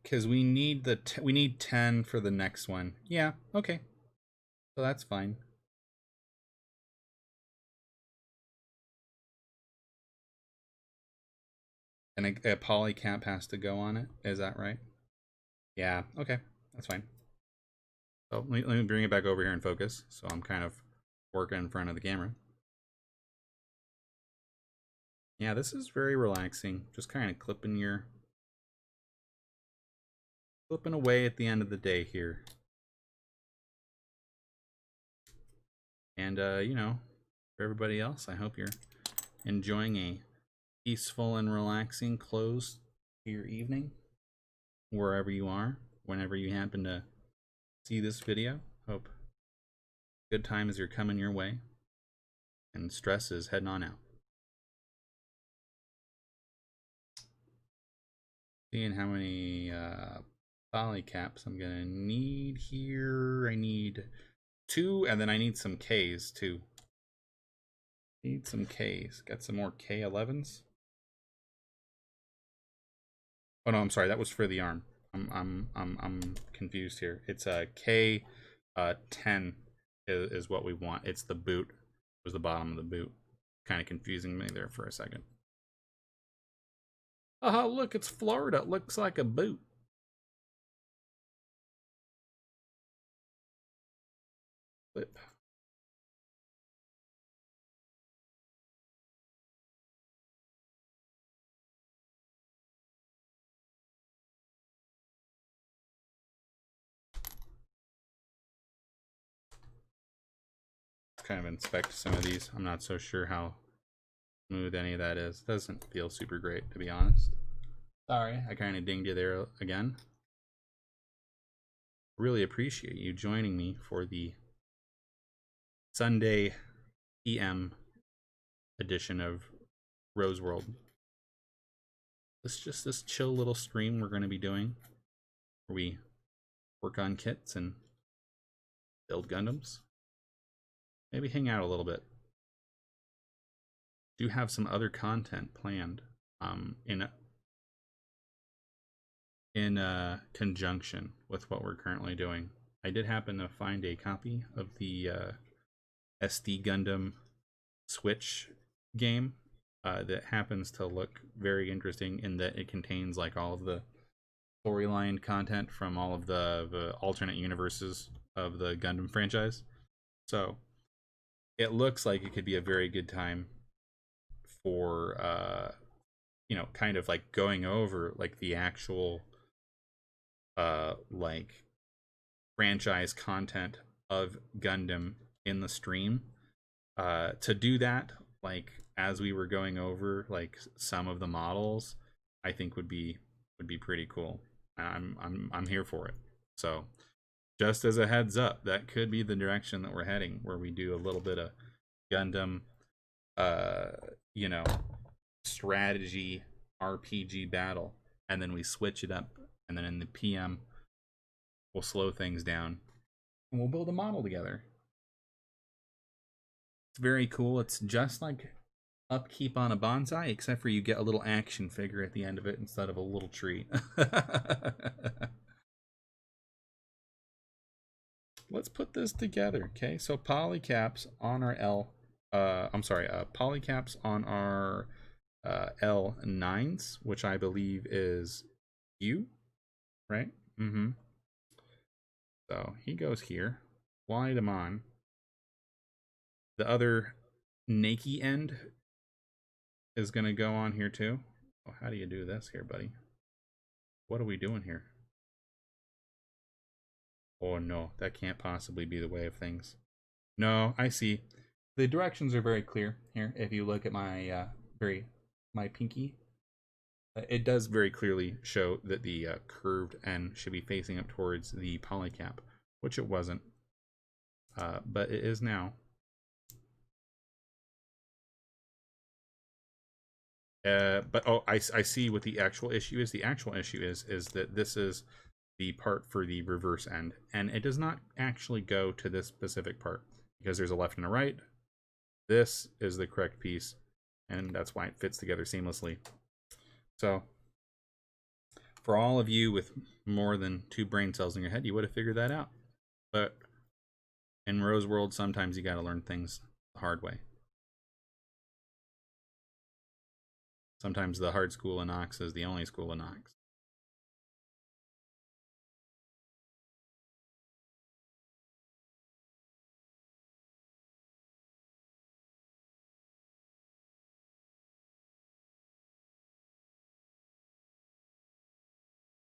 S1: Because we need we need 10 for the next one. Yeah, okay. So that's fine. And a poly cap has to go on it. Is that right? Yeah, okay. That's fine. So let me bring it back over here and focus. So I'm kind of working in front of the camera. Yeah, this is very relaxing. Just kind of clipping away at the end of the day here. And you know, for everybody else, I hope you're enjoying a peaceful and relaxing close to your evening, wherever you are. whenever you happen to see this video. Hope good times are coming your way and stress is heading on out. Seeing how many poly caps I'm gonna need here. I need 2, and then I need some Ks too. Need some Ks. Got some more K11s. Oh no, I'm sorry. That was for the arm. I'm confused here. It's a K10 is what we want. It's the boot. It was the bottom of the boot. Kind of confusing me there for a second. Oh, look, it's Florida. It looks like a boot. Flip. Kind of inspect some of these. I'm not so sure how smooth any of that is. Doesn't feel super great, to be honest. Sorry, I kind of dinged you there again. Really appreciate you joining me for the Sunday PM edition of Rose World. It's just this chill little stream we're going to be doing where we work on kits and build Gundams. Maybe hang out a little bit. Do have some other content planned in conjunction with what we're currently doing. I did happen to find a copy of the SD Gundam Switch game that happens to look very interesting in that it contains like all of the storyline content from all of the alternate universes of the Gundam franchise. So it looks like it could be a very good time for you know, kind of like going over like the actual like franchise content of Gundam in the stream. To do that, like as we were going over like some of the models, I think would be pretty cool. I'm here for it. So just as a heads up, that could be the direction that we're heading, where we do a little bit of Gundam you know, strategy RPG battle, and then we switch it up, and then in the PM we'll slow things down and we'll build a model together. It's very cool. It's just like upkeep on a bonsai, except for you get a little action figure at the end of it instead of a little tree. Let's put this together. Okay, so polycaps on our polycaps on our L9s, which I believe is U, right? Mm-hmm. So he goes here. Slide him on. The other Nike end is going to go on here too. Oh, how do you do this here, buddy? What are we doing here? Oh no, that can't possibly be the way of things. No, I see. The directions are very clear here. If you look at my my pinky, it does very clearly show that the curved end should be facing up towards the polycap, which it wasn't, but it is now. But oh, I see what the actual issue is. The actual issue is that this is the part for the reverse end, and it does not actually go to this specific part because there's a left and a right. This is the correct piece, and that's why it fits together seamlessly. So for all of you with more than 2 brain cells in your head, you would have figured that out. But in Rose World, sometimes you got to learn things the hard way. Sometimes the hard school in Nox is the only school in Nox.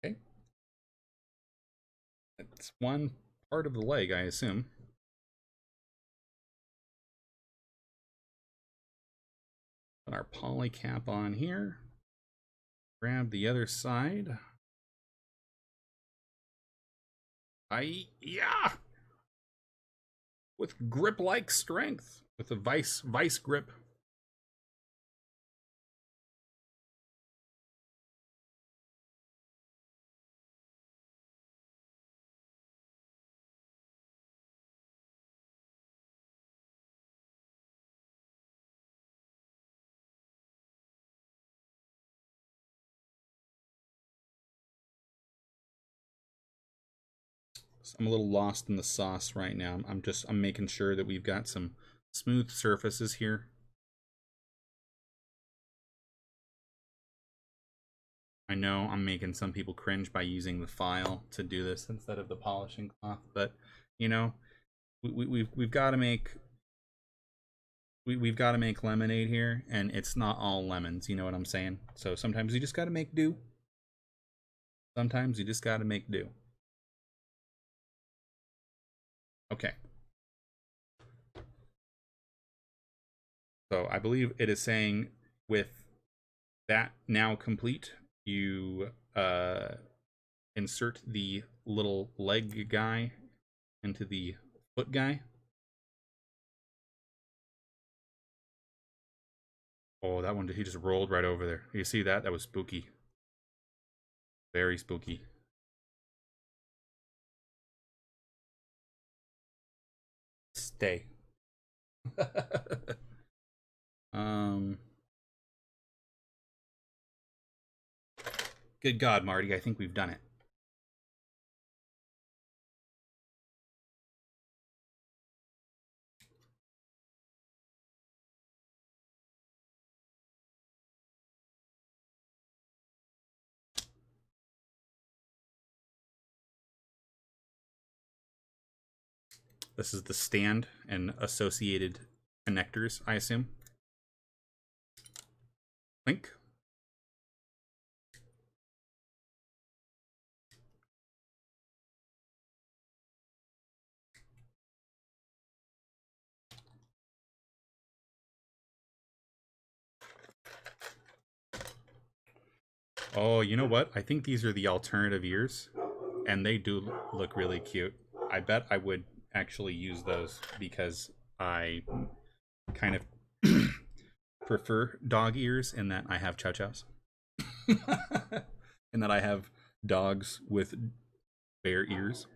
S1: Okay. It's one part of the leg, I assume. Put our poly cap on here. Grab the other side. Yeah, with grip-like strength, with a vice grip. So I'm a little lost in the sauce right now. I'm making sure that we've got some smooth surfaces here. I know I'm making some people cringe by using the file to do this instead of the polishing cloth, but you know, we've got to make we've got to make lemonade here, and it's not all lemons. You know what I'm saying? So sometimes you just got to make do. Sometimes you just got to make do. Okay. So I believe it is saying with that now complete, you insert the little leg guy into the foot guy. Oh, that one, he just rolled right over there. You see that? That was spooky. Very spooky. Stay. Good God, Marty, I think we've done it. This is the stand and associated connectors, I assume. Link. Oh, you know what? I think these are the alternative ears, and they do look really cute. I bet I would actually use those because I kind of prefer dog ears in that I have chow chows. And that I have dogs with bear ears.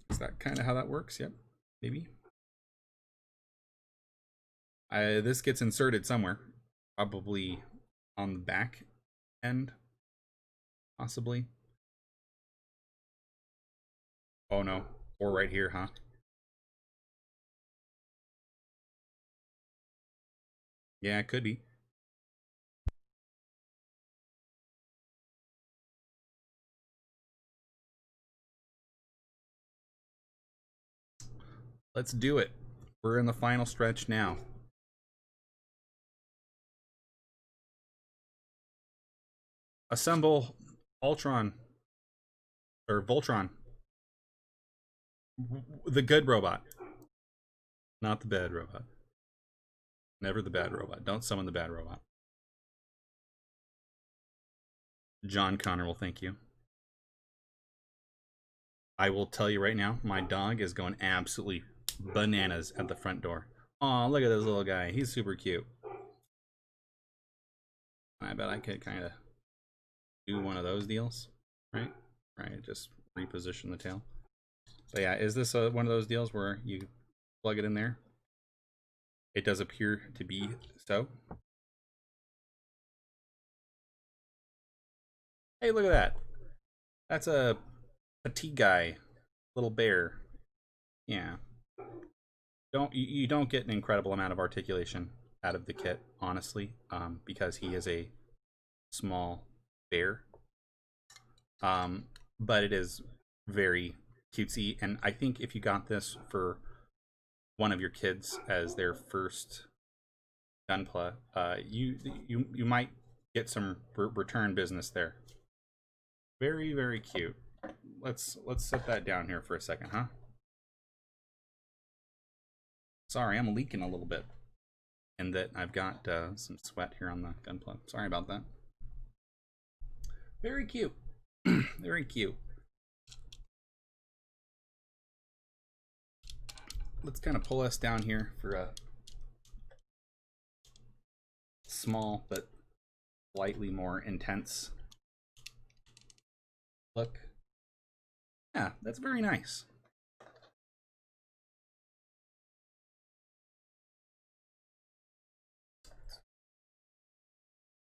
S1: Is that kind of how that works? Yep, maybe. This gets inserted somewhere, probably on the back end, possibly. Oh no, or right here, huh? Yeah, it could be. Let's do it. We're in the final stretch now. Assemble Ultron or Voltron. The good robot. Not the bad robot. Never the bad robot. Don't summon the bad robot. John Connor will thank you. I will tell you right now, my dog is going absolutely bananas at the front door. Aw, look at this little guy. He's super cute. I bet I could kind of do one of those deals, right? Right, just reposition the tail. So yeah, is this one of those deals where you plug it in there? It does appear to be so. Hey, look at that. That's a Petit'Gguy little bear. Yeah. You don't get an incredible amount of articulation out of the kit, honestly, because he is a small bear. But it is very cutesy, and I think if you got this for one of your kids as their first Gunpla, you might get some return business there. Very, very cute. Let's set that down here for a second, huh? Sorry, I'm leaking a little bit, and that I've got some sweat here on the Gunpla. Sorry about that. Very cute. Very cute. Let's kind of pull us down here for a small but slightly more intense look. Yeah, that's very nice.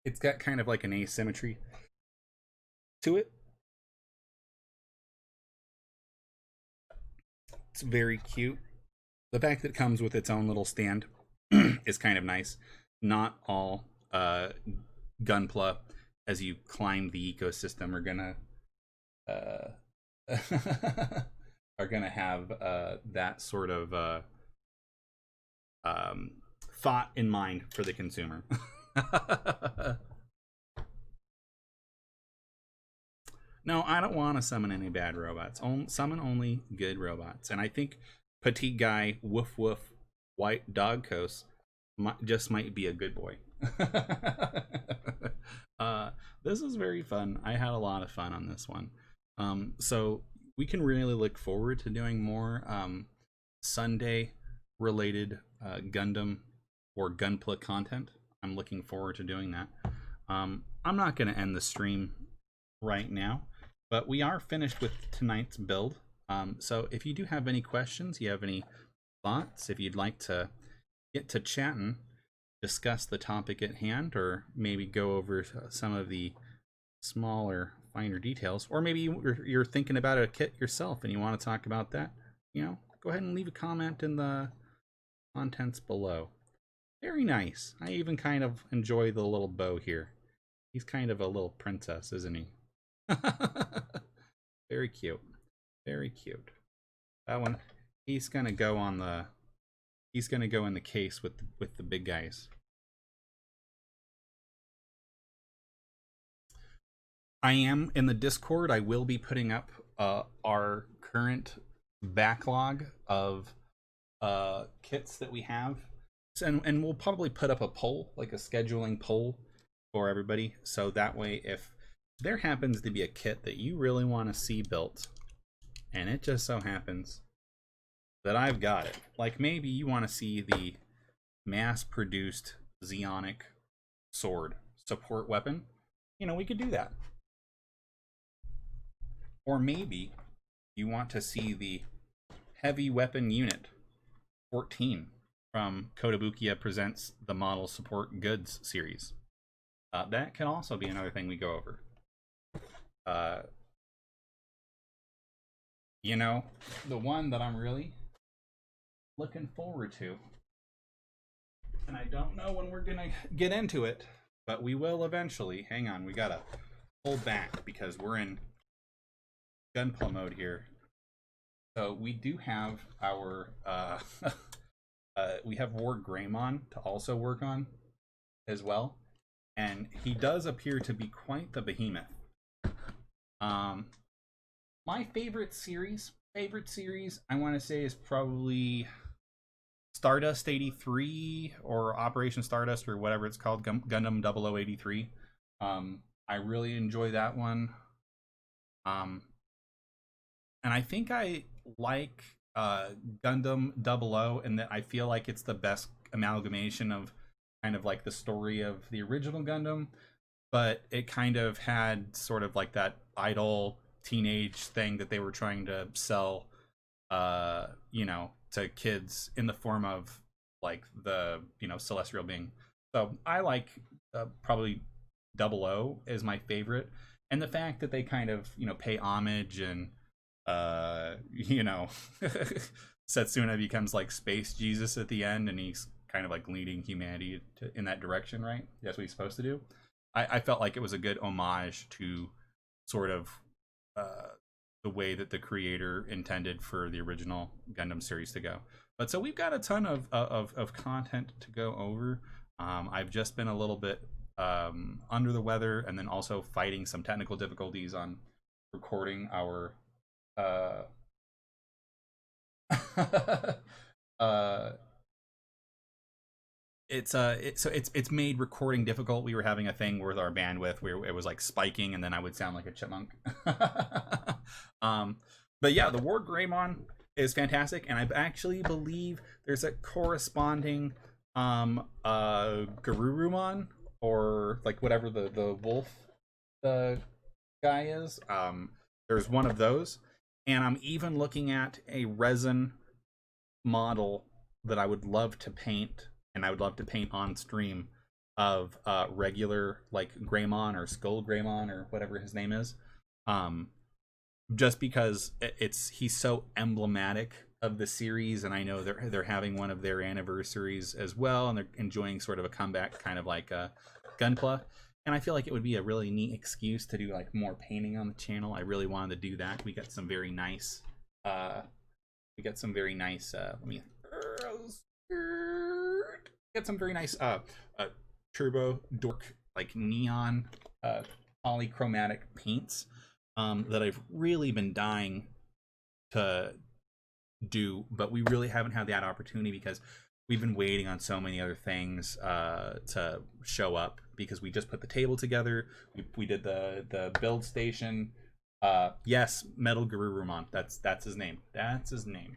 S1: It's got kind of like an asymmetry to it. It's very cute. The fact that it comes with its own little stand is kind of nice. Not all Gunpla, as you climb the ecosystem, are gonna are gonna have that sort of thought in mind for the consumer. No, I don't want to summon any bad robots. Summon only good robots. And I think Petit'Gguy WoofWoof White Dog Coast just might be a good boy. This is very fun. I had a lot of fun on this one. So we can really look forward to doing more Sunday related Gundam or Gunpla content. I'm looking forward to doing that. I'm not going to end the stream right now, but we are finished with tonight's build. So if you do have any questions, you have any thoughts, if you'd like to get to chatting, discuss the topic at hand, or maybe go over some of the smaller, finer details, or maybe you're thinking about a kit yourself and you want to talk about that, go ahead and leave a comment in the contents below. Very nice. I even kind of enjoy the little bow here. He's kind of a little princess, isn't he? Very cute. Very cute. That one, he's gonna go in the case with the big guys. I am in the Discord. I will be putting up our current backlog of kits that we have, and we'll probably put up a poll, like a scheduling poll for everybody, so that way if there happens to be a kit that you really want to see built and it just so happens that I've got it, like maybe you want to see the mass-produced Zeonic sword support weapon, we could do that. Or maybe you want to see the heavy weapon unit 14 from Kotobukiya Presents the Model Support Goods series. That can also be another thing we go over. The one that I'm really looking forward to, and I don't know when we're gonna get into it, but we will eventually. Hang on, we gotta pull back because we're in Gunpla mode here. So we do have our we have Ward Greymon to also work on as well, and he does appear to be quite the behemoth. My favorite series I want to say is probably Stardust 83 or Operation Stardust or whatever it's called, Gundam 0083. I really enjoy that one. And I think I like Gundam 00 in that I feel like it's the best amalgamation of kind of like the story of the original Gundam, but it kind of had sort of like that idol teenage thing that they were trying to sell to kids in the form of like the celestial being. So I like probably 00 is my favorite, and the fact that they kind of pay homage and Setsuna becomes like space Jesus at the end, and he's kind of like leading humanity in that direction, right? That's what he's supposed to do. I felt like it was a good homage to sort of the way that the creator intended for the original Gundam series to go. But so we've got a ton of content to go over. I've just been a little bit under the weather, and then also fighting some technical difficulties on recording our it's made recording difficult. We were having a thing with our bandwidth where it was like spiking, and then I would sound like a chipmunk. um, but yeah, the War Greymon is fantastic, and I actually believe there's a corresponding Garurumon, or like whatever the wolf the guy is. There's one of those, and I'm even looking at a resin model that I would love to paint, and I would love to paint on stream, of regular like Greymon or Skull Greymon or whatever his name is. Just because he's so emblematic of the series, and I know they're having one of their anniversaries as well, and they're enjoying sort of a comeback, kind of like Gunpla. And I feel like it would be a really neat excuse to do like more painting on the channel. I really wanted to do that. We got some very nice let me get some very nice turbo dork like neon polychromatic paints that I've really been dying to do, but we really haven't had that opportunity because we've been waiting on so many other things to show up, because we just put the table together. We did the build station. Yes, Metal Garurumon. That's his name. That's his name.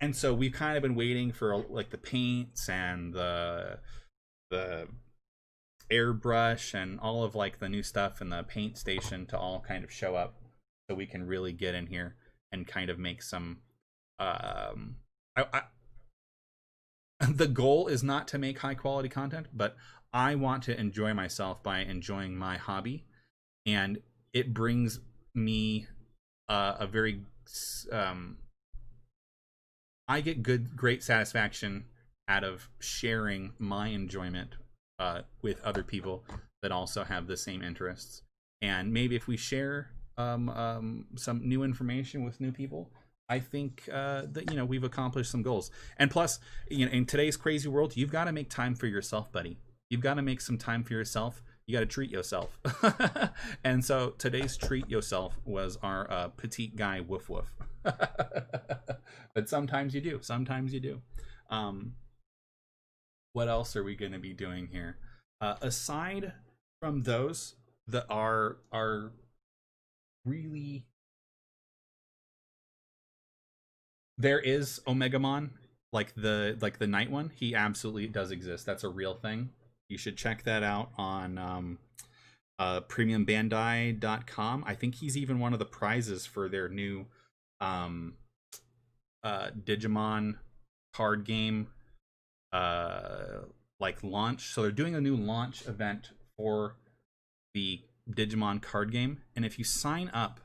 S1: And so we've kind of been waiting for like the paints and the airbrush and all of like the new stuff in the paint station to all kind of show up, so we can really get in here and kind of make some the goal is not to make high quality content, but I want to enjoy myself by enjoying my hobby, and it brings me a very I get great satisfaction out of sharing my enjoyment with other people that also have the same interests. And maybe if we share some new information with new people, I think that we've accomplished some goals. And plus, in today's crazy world, you've got to make time for yourself, buddy. You've got to make some time for yourself. You got to treat yourself. And so today's treat yourself was our Petit'Gguy WoofWoof. But sometimes you do. Sometimes you do. What else are we going to be doing here? Aside from those that are really... There is Omegamon, like the night one. He absolutely does exist. That's a real thing. You should check that out on premiumbandai.com. I think he's even one of the prizes for their new Digimon card game like launch. So they're doing a new launch event for the Digimon card game, and if you sign up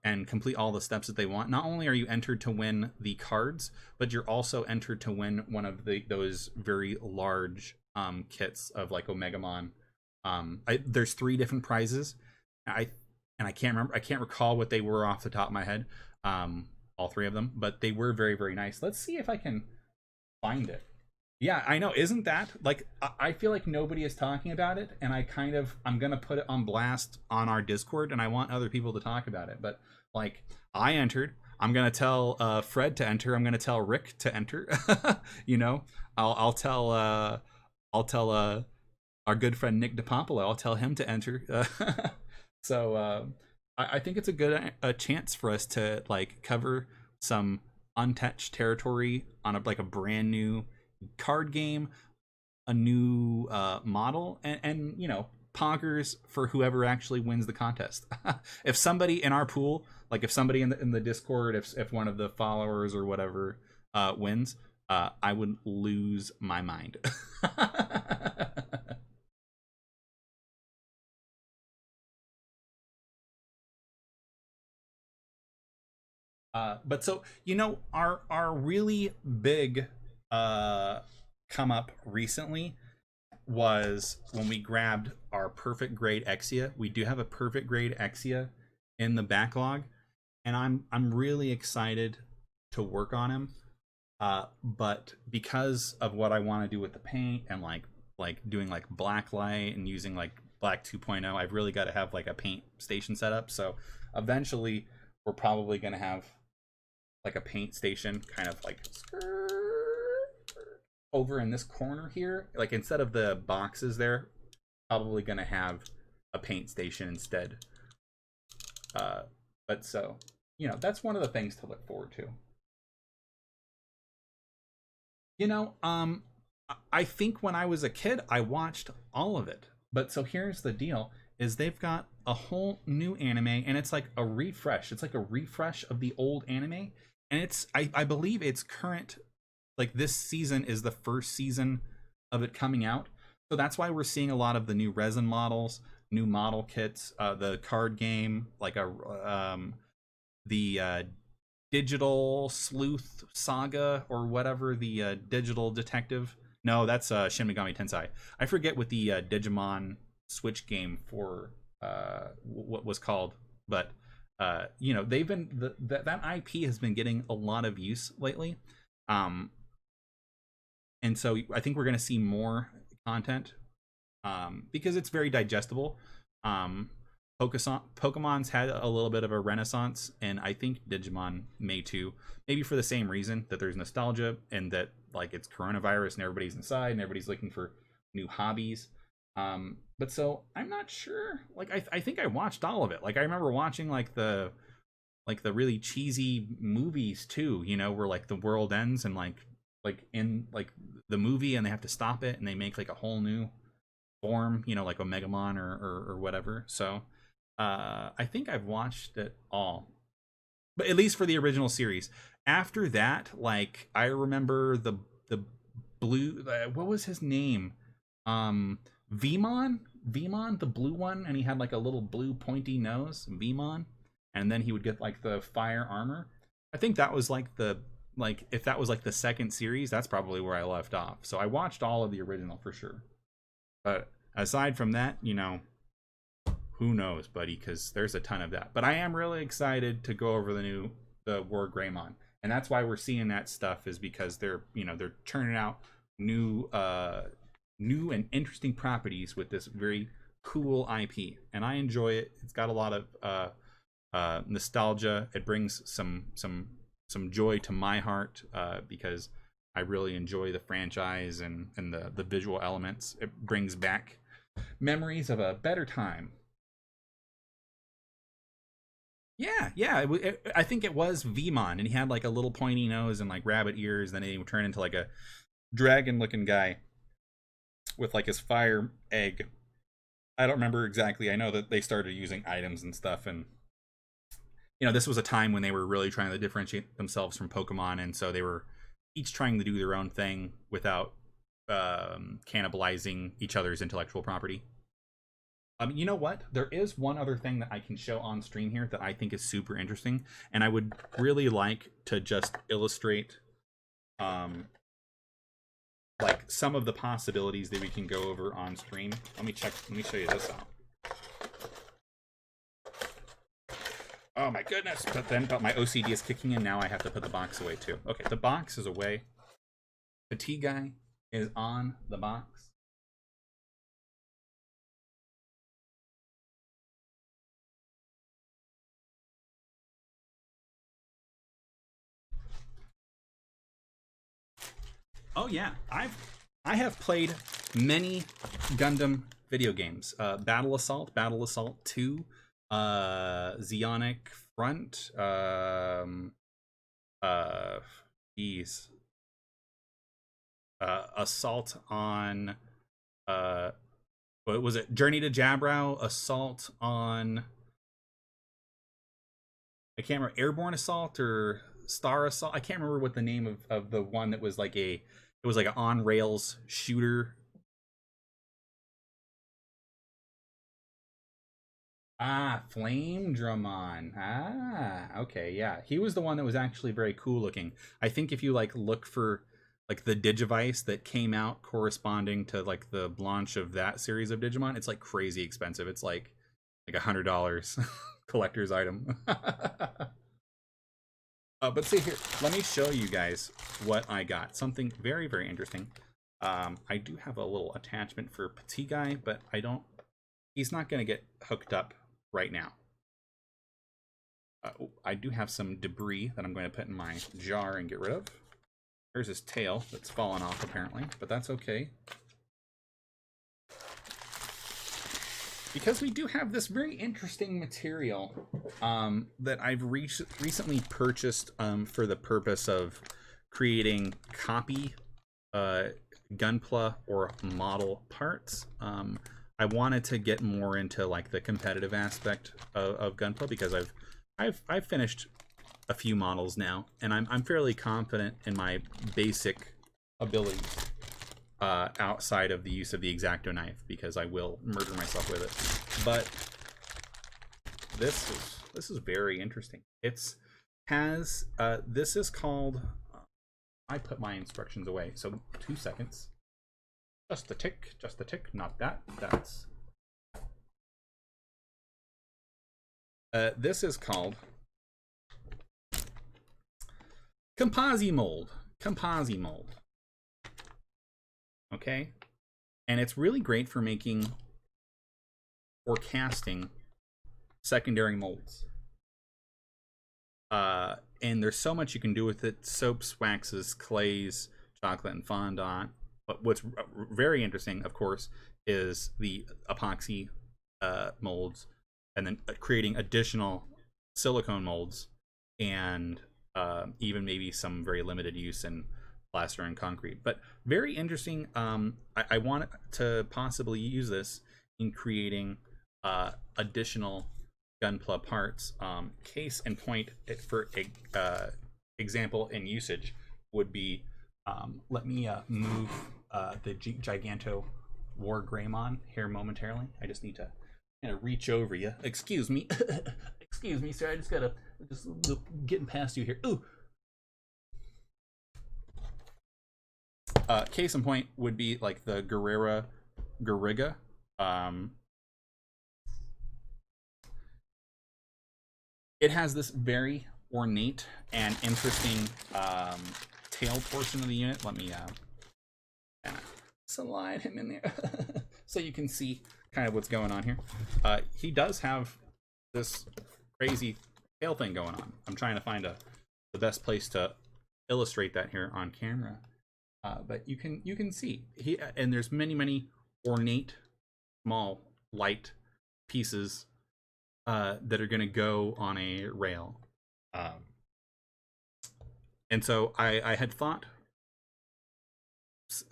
S1: and complete all the steps that they want, not only are you entered to win the cards, but you're also entered to win one of those very large kits of like Omegamon. There's 3 different prizes. I can't recall what they were off the top of my head, all 3 of them, but they were very, very nice. Let's see if I can find it. Yeah, I know. Isn't that like, I feel like nobody is talking about it, and I'm gonna put it on blast on our Discord, and I want other people to talk about it. But like, I entered. I'm gonna tell Fred to enter. I'm gonna tell Rick to enter. I'll tell our good friend Nick DePompolo. I'll tell him to enter. So I think it's a good chance for us to like cover some untouched territory on a brand new card game, a new model, and poggers for whoever actually wins the contest. If somebody in our pool, like if somebody in the Discord, if one of the followers or whatever wins, I would lose my mind. But so our really big come up recently was when we grabbed our perfect grade Exia. We do have a perfect grade Exia in the backlog, and I'm really excited to work on him. But because of what I want to do with the paint and like doing like black light and using like black 2.0, I've really got to have like a paint station set up. So eventually we're probably going to have like a paint station kind of like over in this corner here, like instead of the boxes there, probably gonna have a paint station instead. But so, you know, that's one of the things to look forward to. You know, I think when I was a kid, I watched all of it. But so here's the deal: is they've got a whole new anime, and it's like a refresh. It's like a refresh of the old anime, and it's I believe it's current. Like this season is the first season of it coming out, so that's why we're seeing a lot of the new resin models, new model kits, the card game, like a the digital sleuth saga or whatever, the digital detective. No, that's Shin Megami Tensei. I forget what the Digimon Switch game for what was called, but you know, they've been that IP has been getting a lot of use lately, and so I think we're going to see more content because it's very digestible. Pokemon's had a little bit of a renaissance, and I think Digimon may too. Maybe for the same reason, that there's nostalgia and that like it's coronavirus and everybody's inside and everybody's looking for new hobbies. But so I'm not sure. Like I think I watched all of it. Like I remember watching like the really cheesy movies too. You know, where like the world ends and like in like the movie and they have to stop it and they make like a whole new form. You know, like Omegamon or whatever. So. I think I've watched it all, but at least for the original series. After that, like I remember the blue. What was his name? Vmon, the blue one, and he had like a little blue pointy nose. Vmon, and then he would get like the fire armor. I think that was like if that was like the second series, that's probably where I left off. So I watched all of the original for sure. But aside from that, you know. Who knows, buddy? Because there's a ton of that. But I am really excited to go over the War Greymon, and that's why we're seeing that stuff is because they're churning out new and interesting properties with this very cool IP, and I enjoy it. It's got a lot of nostalgia. It brings some joy to my heart because I really enjoy the franchise and the visual elements. It brings back memories of a better time. Yeah. I think it was Vmon, and he had like a little pointy nose and like rabbit ears. Then he would turn into like a dragon-looking guy with like his fire egg. I don't remember exactly. I know that they started using items and stuff, and you know, this was a time when they were really trying to differentiate themselves from Pokemon, and so they were each trying to do their own thing without cannibalizing each other's intellectual property. You know what? There is one other thing that I can show on stream here that I think is super interesting, and I would really like to just illustrate, like some of the possibilities that we can go over on stream. Let me show you this out. Oh my goodness! But my OCD is kicking in. Now I have to put the box away too. Okay, the box is away. Petit'Gguy is on the box. Oh yeah, I have played many Gundam video games. Battle Assault, Battle Assault 2, Zeonic Front, geez, Assault on, what was it? Journey to Jabrow, Assault on, I can't remember, Airborne Assault or Star Assault. I can't remember what the name of the one that was like it was like an on rails shooter. Ah, Flame Dramon. Ah, okay, yeah. He was the one that was actually very cool looking. I think if you like look for like the Digivice that came out corresponding to like the launch of that series of Digimon, it's like crazy expensive. It's like $100 collector's item. But see here, let me show you guys what I got. Something very, very interesting. I do have a little attachment for Petit'Gguy, but he's not going to get hooked up right now. I do have some debris that I'm going to put in my jar and get rid of. There's his tail that's fallen off apparently, but that's okay. Because we do have this very interesting material that I've recently purchased for the purpose of creating copy Gunpla or model parts. I wanted to get more into like the competitive aspect of Gunpla because I've finished a few models now, and I'm fairly confident in my basic abilities outside of the use of the X-Acto knife, because I will murder myself with it. But this is very interesting. This is called. I put my instructions away, so 2 seconds. Just a tick, not that. That's. This is called Composite mold. Okay, and it's really great for making or casting secondary molds. And there's so much you can do with it: soaps, waxes, clays, chocolate, and fondant. But what's very interesting, of course, is the epoxy molds, and then creating additional silicone molds, and even maybe some very limited use in plaster and concrete. But very interesting. I want to possibly use this in creating additional Gunpla parts. Case in point for example and usage would be, let me move the Giganto War Greymon here momentarily. I just need to kind of reach over you. Excuse me. Excuse me, sir. I just gotta getting past you here. Ooh. Case in point would be like the Garriga. It has this very ornate and interesting tail portion of the unit. Let me slide him in there so you can see kind of what's going on here. He does have this crazy tail thing going on. I'm trying to find the best place to illustrate that here on camera. But you can see and there's many ornate, small, light pieces that are going to go on a rail. And so I had thought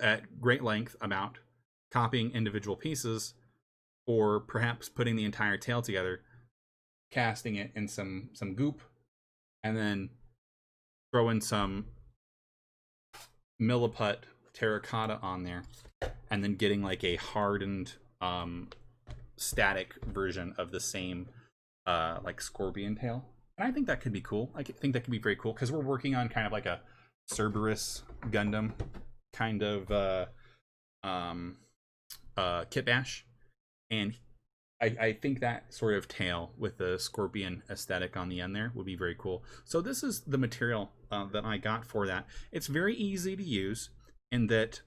S1: at great length about copying individual pieces, or perhaps putting the entire tail together, casting it in some goop, and then throwing some milliput terracotta on there, and then getting like a hardened static version of the same like scorpion tail. And I think that could be cool. I think that could be very cool, because we're working on kind of like a Cerberus Gundam kind of kit bash, and I think that sort of tail with the scorpion aesthetic on the end there would be very cool. So this is the material that I got for that. It's very easy to use in that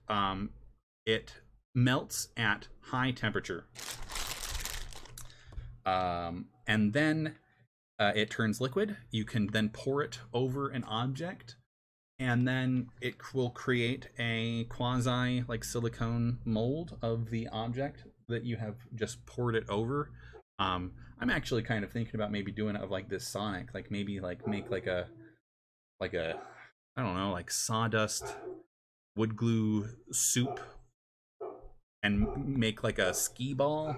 S1: it melts at high temperature, and then it turns liquid. You can then pour it over an object, and then it will create a quasi like silicone mold of the object that you have just poured it over. I'm actually kind of thinking about maybe doing it of like this Sonic, like maybe like make like a I don't know, like sawdust wood glue soup, and make like a skee ball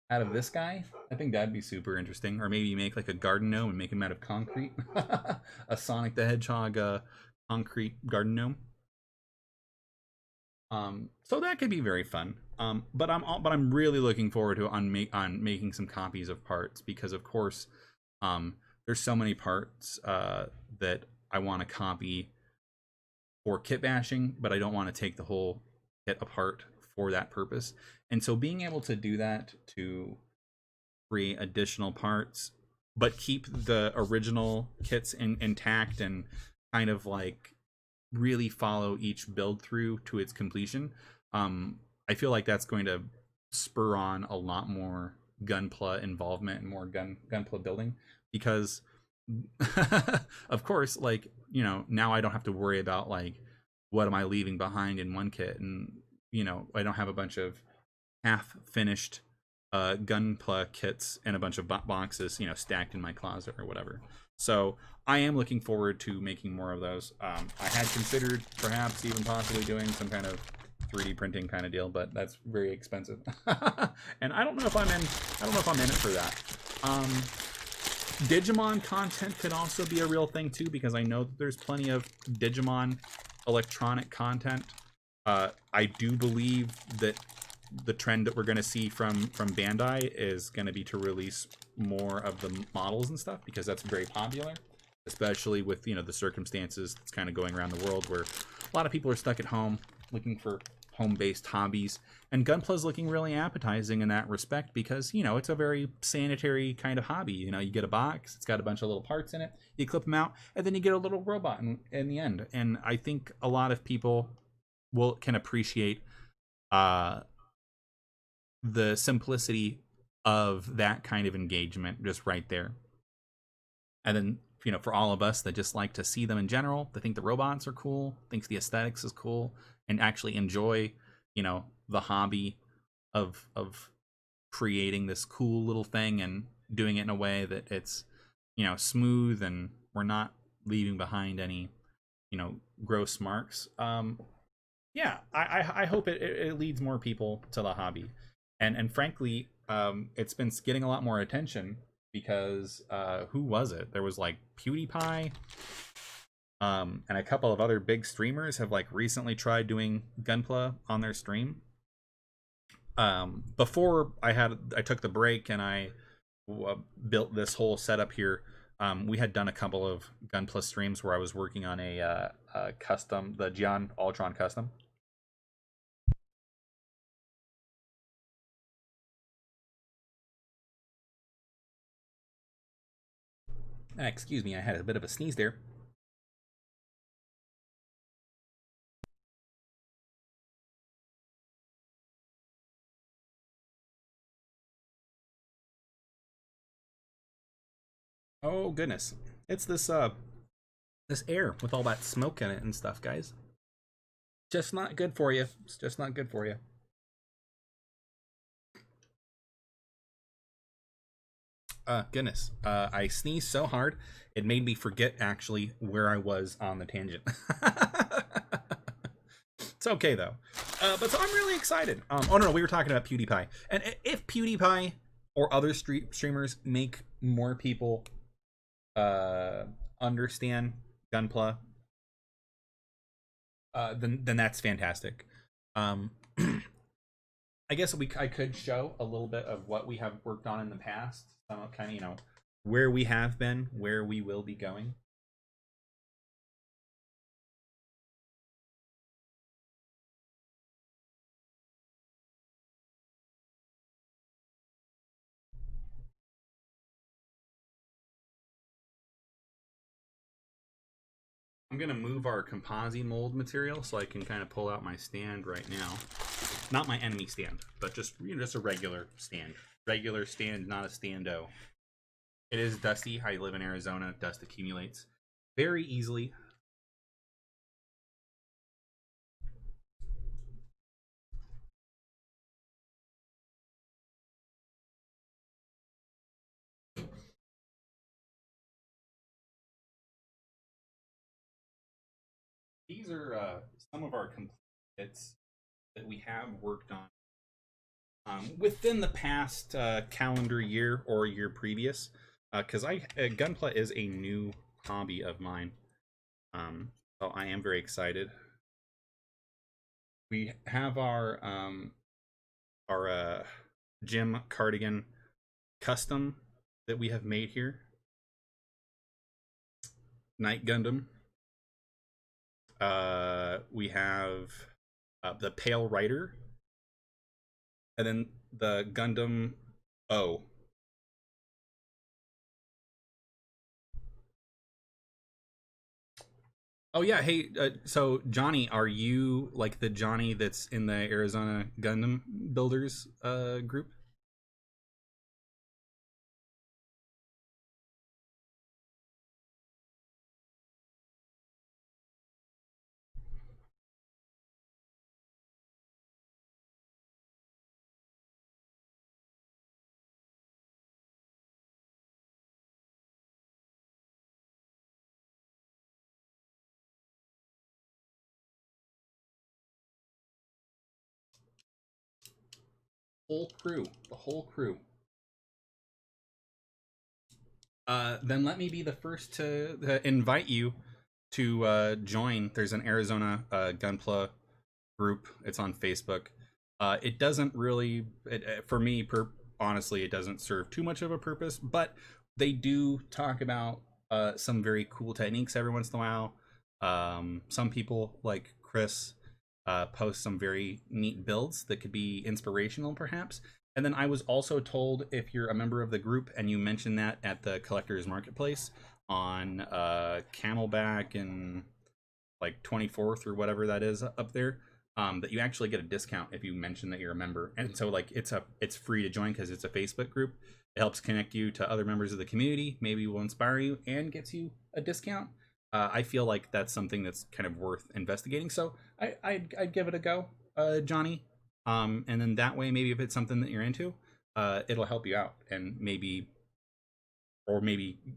S1: out of this guy. I think that'd be super interesting. Or maybe make like a garden gnome and make him out of concrete. A Sonic the Hedgehog concrete garden gnome. So that could be very fun. But I'm really looking forward to making some copies of parts, because of course there's so many parts that I want to copy for kit bashing, but I don't want to take the whole kit apart for that purpose. And so being able to do that, to create additional parts but keep the original kits intact, and kind of like really follow each build through to its completion, I feel like that's going to spur on a lot more Gunpla involvement and more Gunpla building, because of course, like, you know, now I don't have to worry about like what am I leaving behind in one kit, and I don't have a bunch of half finished Gunpla kits and a bunch of boxes, stacked in my closet or whatever. So I am looking forward to making more of those. I had considered perhaps even possibly doing some kind of 3D printing kind of deal, but that's very expensive, and I don't know if I'm in. I don't know if I'm in it for that. Digimon content could also be a real thing too, because I know that there's plenty of Digimon electronic content. I do believe that the trend that we're going to see from Bandai is going to be to release more of the models and stuff, because that's very popular, especially with the circumstances that's kind of going around the world, where a lot of people are stuck at home looking for home-based hobbies, and Gunpla's looking really appetizing in that respect, because it's a very sanitary kind of hobby. You get a box, it's got a bunch of little parts in it, you clip them out, and then you get a little robot in the end. And I think a lot of people can appreciate the simplicity of that kind of engagement just right there. And then for all of us that just like to see them in general, that think the robots are cool, thinks the aesthetics is cool, and actually enjoy the hobby of creating this cool little thing and doing it in a way that it's smooth, and we're not leaving behind any gross marks. Yeah, I hope it leads more people to the hobby, and frankly, it's been getting a lot more attention, because who was it? There was like PewDiePie, and a couple of other big streamers have like recently tried doing Gunpla on their stream. Before I took the break and I built this whole setup here, we had done a couple of Gunpla streams where I was working on a custom, the Gian Ultron custom. Excuse me, I had a bit of a sneeze there. Oh goodness, it's this air with all that smoke in it and stuff, guys. Just not good for you. It's just not good for you. Goodness. I sneezed so hard it made me forget actually where I was on the tangent. It's okay though. But so I'm really excited. Oh no, we were talking about PewDiePie, and if PewDiePie or other streamers make more people understand Gunpla, then that's fantastic. I guess I could show a little bit of what we have worked on in the past, some kind of where we have been, where we will be going. I'm gonna move our composite mold material so I can kind of pull out my stand right now. Not my enemy stand, but just just a regular stand. Regular stand, not a stando. It is dusty. I live in Arizona. Dust accumulates very easily. These are some of our complete kits that we have worked on within the past calendar year or year previous, because Gunpla is a new hobby of mine, so I am very excited. We have our Jim cardigan custom that we have made here, Night Gundam. We have the Pale Rider, and then the Gundam O. Oh yeah, hey, so Johnny, are you like the Johnny that's in the Arizona Gundam Builders group? whole crew, the whole crew. Then let me be the first to invite you to join. There's an Arizona Gunpla group. It's on Facebook. It doesn't really, for me, honestly, it doesn't serve too much of a purpose, but they do talk about some very cool techniques every once in a while. Some people, like Chris, post some very neat builds that could be inspirational, perhaps. And then I was also told, if you're a member of the group and you mention that at the collector's marketplace on Camelback and like 24th or whatever that is up there, that you actually get a discount if you mention that you're a member. And so like it's free to join because it's a Facebook group. It helps connect you to other members of the community, maybe will inspire you and gets you a discount. I feel like that's something that's kind of worth investigating. So I'd give it a go, Johnny. And then that way, maybe if it's something that you're into, it'll help you out and maybe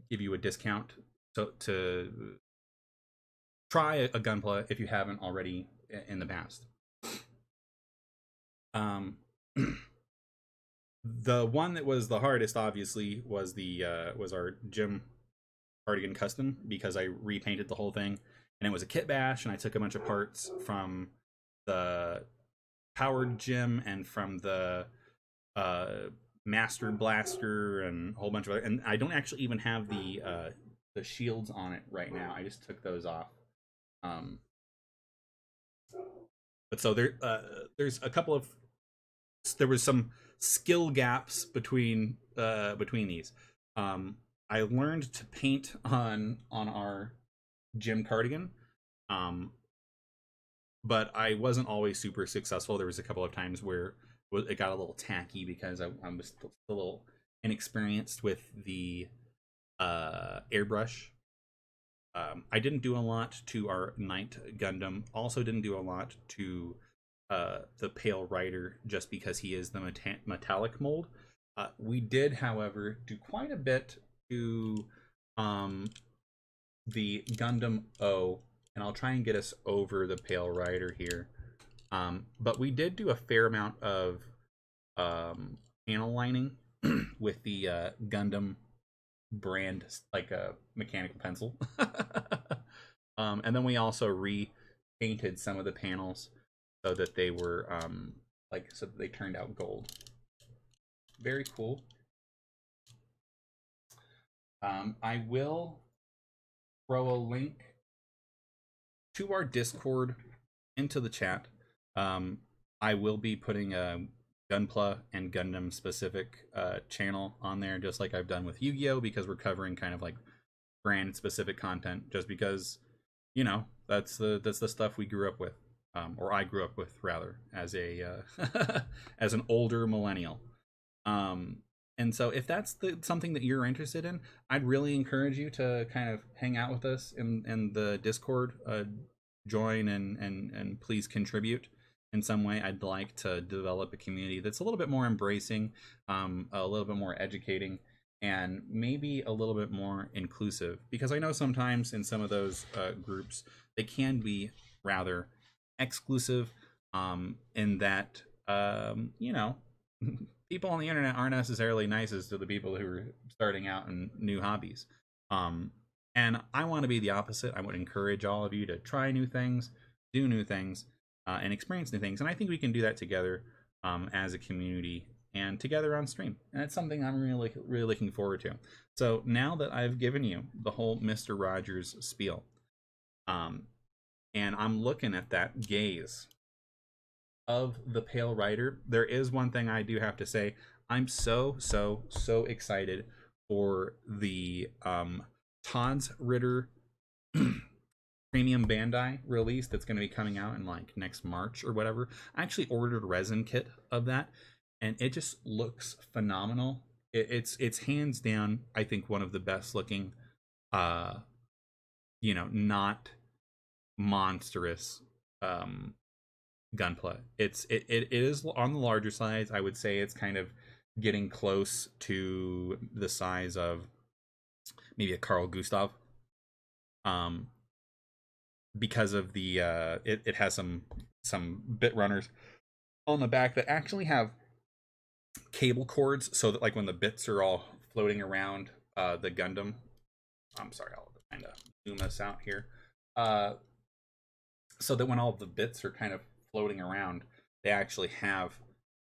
S1: give you a discount to try a Gunpla if you haven't already in the past. The one that was the hardest, obviously, was our Jim Cardigan custom, because I repainted the whole thing, and it was a kit bash, and I took a bunch of parts from the powered Jim and from the Master Blaster and a whole bunch of other. And I don't actually even have the shields on it right now. I just took those off. But so there's a couple of, there was some skill gaps between these. I learned to paint on our Jim Cardigan, but I wasn't always super successful. There was a couple of times where it got a little tacky because I was still a little inexperienced with the airbrush. I didn't do a lot to our Knight Gundam. Also didn't do a lot to the Pale Rider, just because he is the metallic mold. We did, however, do quite a bit to the Gundam O, and I'll try and get us over the Pale Rider here. But we did do a fair amount of panel lining with the Gundam brand, like a mechanical pencil. And then we also repainted some of the panels so that they were so that they turned out gold. Very cool. I will throw a link to our Discord into the chat. I will be putting a Gunpla and Gundam specific channel on there, just like I've done with Yu-Gi-Oh, because we're covering kind of like brand specific content, just because, you know, that's the stuff we grew up with, or I grew up with, rather, as a as an older millennial. And so if that's something that you're interested in, I'd really encourage you to kind of hang out with us in the Discord, join and please contribute in some way. I'd like to develop a community that's a little bit more embracing, a little bit more educating, and maybe a little bit more inclusive, because I know sometimes in some of those groups they can be rather exclusive, in that you know, people on the internet aren't necessarily nicest to the people who are starting out in new hobbies. And I want to be the opposite. I would encourage all of you to try new things, do new things, and experience new things. And I think we can do that together, as a community and together on stream. And it's something I'm really looking forward to. So now that I've given you the whole Mr. Rogers spiel, and I'm looking at that gaze of the Pale Rider, there is one thing I do have to say. I'm so excited for the Todd's Ritter Premium Bandai release that's going to be coming out in like next March or whatever. I actually ordered a resin kit of that, and it just looks phenomenal. It's hands down, I think, one of the best looking, you know, not monstrous Gunpla. It is on the larger size. I would say it's kind of getting close to the size of maybe a Carl Gustav, because of the it has some bit runners on the back that actually have cable cords so that like when the bits are all floating around the Gundam. I'm sorry, I'll kind of zoom us out here. Uh, so that when all the bits are kind of floating around, they actually have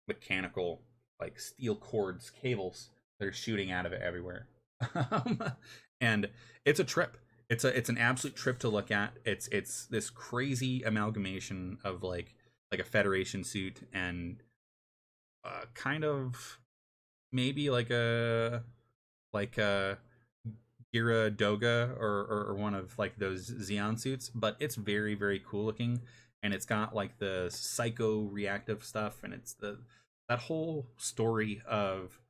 S1: mechanical like steel cords, cables that are shooting out of it everywhere. um, and it's a trip. It's an absolute trip to look at. It's this crazy amalgamation of like a Federation suit and kind of maybe like a Gira Doga or one of like those Xeon suits, but it's very very cool looking, and it's got like the psycho reactive stuff, and it's the that whole story of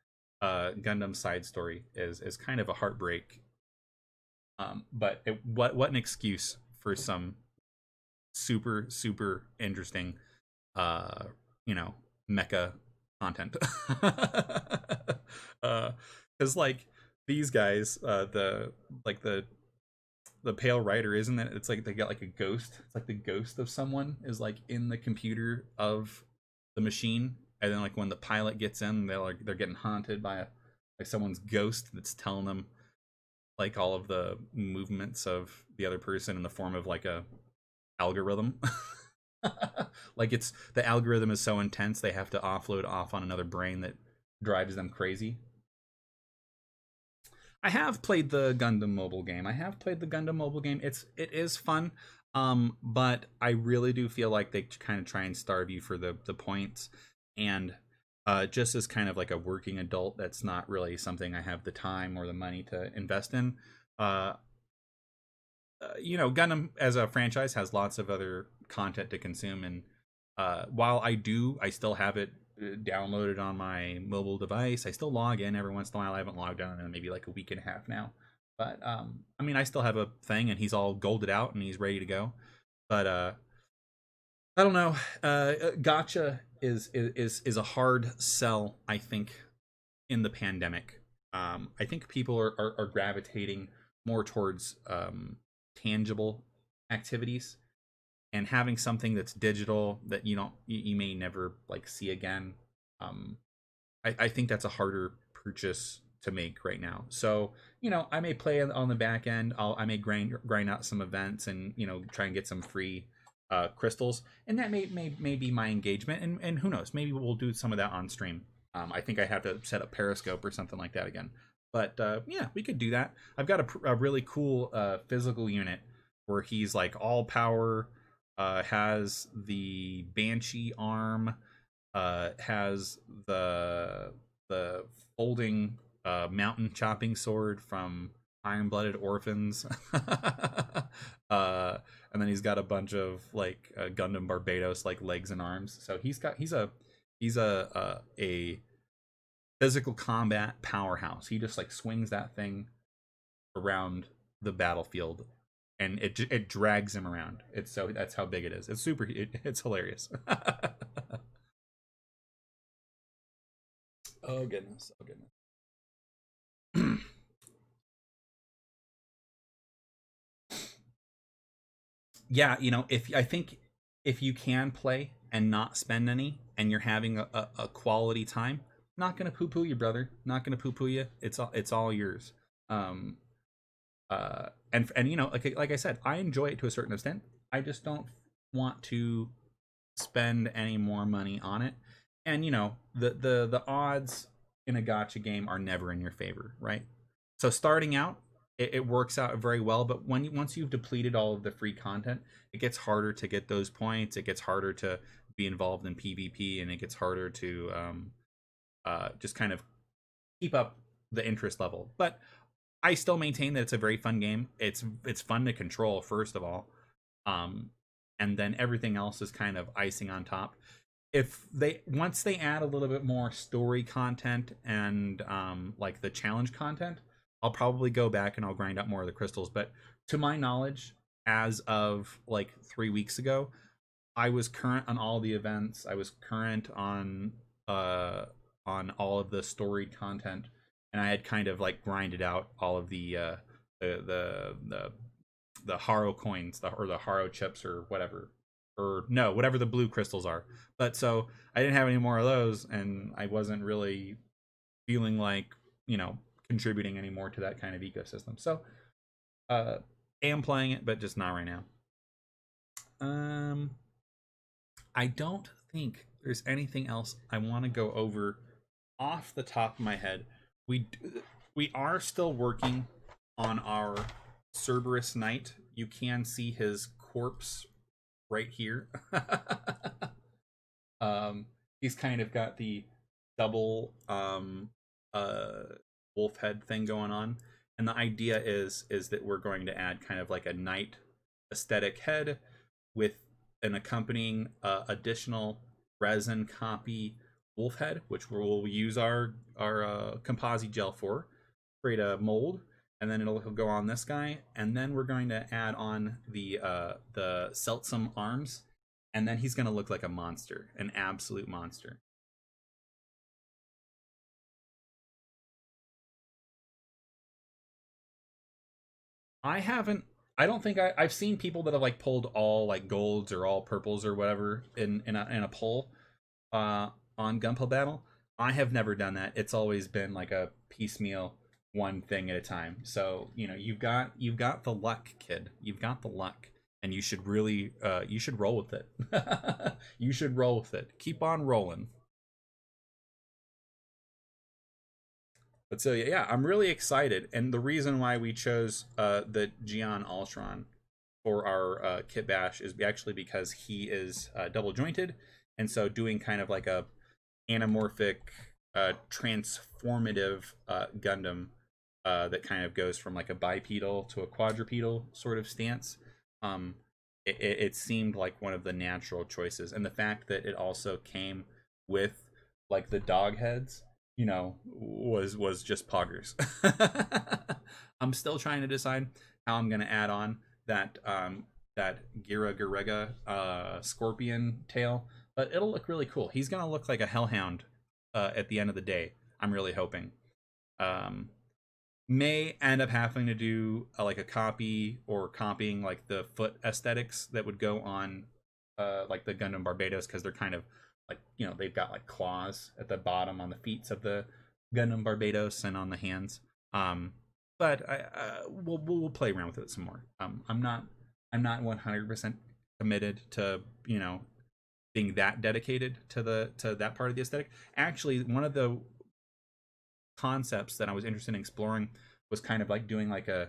S1: Gundam side story is kind of a heartbreak. But what an excuse for some super super interesting uh you know mecha content. Because like these guys like the pale rider, isn't it, it's like they got like a ghost, it's like the ghost of someone is like in the computer of the machine, and then like when the pilot gets in, they're getting haunted by like someone's ghost that's telling them like all of the movements of the other person in the form of like a algorithm. Like it's the algorithm is so intense they have to offload off on another brain that drives them crazy. I have played the Gundam mobile game. I have played the Gundam mobile game. It is fun. But I really do feel like they kind of try and starve you for the points. And just as kind of like a working adult, that's not really something I have the time or the money to invest in. Uh, Gundam as a franchise has lots of other content to consume, and while I still have it downloaded on my mobile device. I still log in every once in a while. I haven't logged on in maybe like a week and a half now, but I mean, I still have a thing, and he's all golded out and he's ready to go. But I don't know. Gotcha is a hard sell, I think, in the pandemic. I think people are gravitating more towards tangible activities, and having something that's digital that you may never like see again. um I think that's a harder purchase to make right now. So I may play on the back end. I may grind out some events, and try and get some free crystals, and that may be my engagement. And who knows, maybe we'll do some of that on stream. I think I have to set up Periscope or something like that again, but yeah, we could do that. I've got a really cool physical unit where he's like all power, has the Banshee arm, has the folding mountain chopping sword from Iron Blooded Orphans. And then he's got a bunch of like Gundam Barbados like legs and arms. So he's a physical combat powerhouse. He just like swings that thing around the battlefield, and it drags him around. That's how big it is. It's it's hilarious. Oh goodness, oh goodness. Yeah, if I think if you can play and not spend any, and you're having a quality time, not gonna poo poo you, brother. Not gonna poo poo you. It's all yours. Um, and like I said, I enjoy it to a certain extent. I just don't want to spend any more money on it. And the odds in a gotcha game are never in your favor, right? So starting out, it works out very well, but once you've depleted all of the free content, it gets harder to get those points. It gets harder to be involved in PvP, and it gets harder to just kind of keep up the interest level. But I still maintain that it's a very fun game. It's fun to control, first of all, um, and then everything else is kind of icing on top. If they once they add a little bit more story content and like the challenge content, I'll probably go back and I'll grind up more of the crystals. But to my knowledge, as of like 3 weeks ago, I was current on all the events. I was current on all of the story content, and I had kind of like grinded out all of the the Haro coins, or the Haro chips, or whatever or no, whatever the blue crystals are. But so I didn't have any more of those, and I wasn't really feeling like, contributing anymore to that kind of ecosystem. So am playing it, but just not right now. I don't think there's anything else I want to go over off the top of my head. We are still working on our Cerberus Knight. You can see his corpse right here. He's kind of got the double wolf head thing going on, and the idea is that we're going to add kind of like a knight aesthetic head with an accompanying additional resin copy wolf head, which we'll use our composite gel for, create a mold, and then it'll go on this guy, and then we're going to add on the Seltsam arms, and then he's going to look like a monster, an absolute monster. I don't think I've seen people that have like pulled all like golds or all purples or whatever in a pull on Gunpla Battle. I have never done that. It's always been like a piecemeal, one thing at a time. So you've got the luck, kid. You've got the luck, and you should really you should roll with it. You should roll with it. Keep on rolling. But so yeah, I'm really excited, and the reason why we chose the Gian Altron for our kit bash is actually because he is double jointed, and so doing kind of like a anamorphic, transformative Gundam that kind of goes from like a bipedal to a quadrupedal sort of stance. It seemed like one of the natural choices, and the fact that it also came with like the dog heads, was just poggers. I'm still trying to decide how I'm gonna add on that Gira Garega scorpion tail, but it'll look really cool. He's gonna look like a hellhound at the end of the day. I'm really hoping. May end up having to do like a copy or copying like the foot aesthetics that would go on like the Gundam Barbados, because they're kind of like, they've got like claws at the bottom on the feet of the Gundam Barbados and on the hands. But we'll play around with it some more. I'm not 100% committed to being that dedicated to that part of the aesthetic. Actually, one of the concepts that I was interested in exploring was kind of like doing like a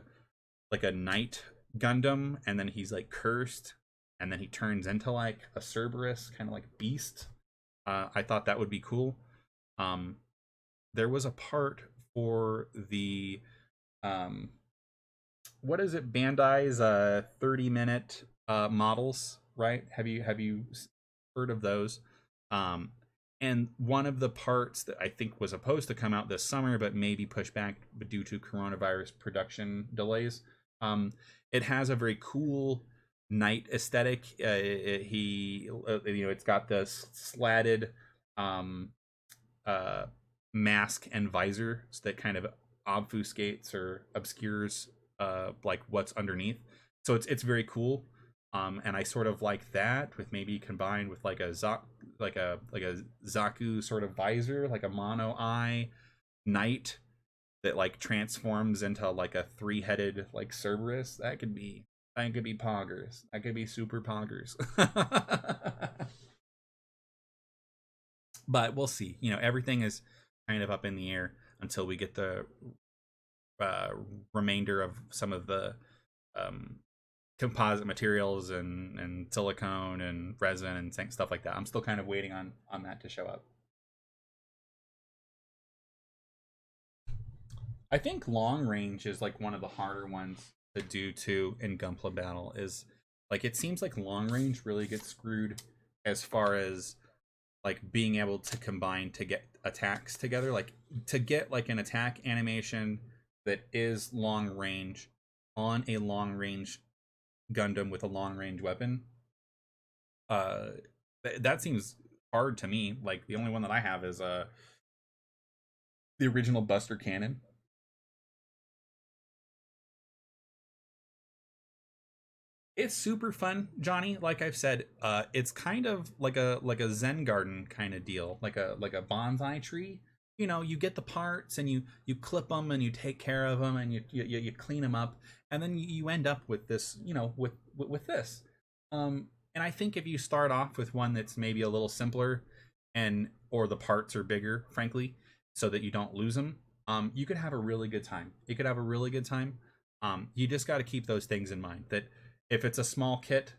S1: knight Gundam, and then he's like cursed, and then he turns into like a Cerberus kind of like beast. I thought that would be cool. There was a part for the what is it, Bandai's 30-minute models, right? Have you heard of those? And one of the parts that I think was supposed to come out this summer but maybe pushed back due to coronavirus production delays, it has a very cool knight aesthetic. It's got this slatted mask and visor that kind of obfuscates or obscures like what's underneath. So it's very cool. And I sort of like that, with maybe combined with like a Zaku sort of visor, like a mono eye knight that like transforms into like a three-headed like Cerberus. That could be poggers. That could be super poggers. But we'll see. Everything is kind of up in the air until we get the remainder of some of the composite materials and silicone and resin and stuff like that. I'm still kind of waiting on that to show up. I think long range is like one of the harder ones to do too in Gunpla Battle. Is like, it seems like long range really gets screwed as far as like being able to combine to get attacks together, like to get like an attack animation that is long range on a long range Gundam with a long range weapon. That seems hard to me. Like, the only one that I have is the original Buster Cannon. It's super fun, Johnny. Like I've said, it's kind of like a Zen garden kind of deal, like a bonsai tree. You know, you get the parts and you clip them and you take care of them and you clean them up, and then you end up with this, you know, with this. And I think if you start off with one that's maybe a little simpler, and or the parts are bigger, frankly, so that you don't lose them, you could have a really good time. You could have a really good time. You just got to keep those things in mind that if it's a small kit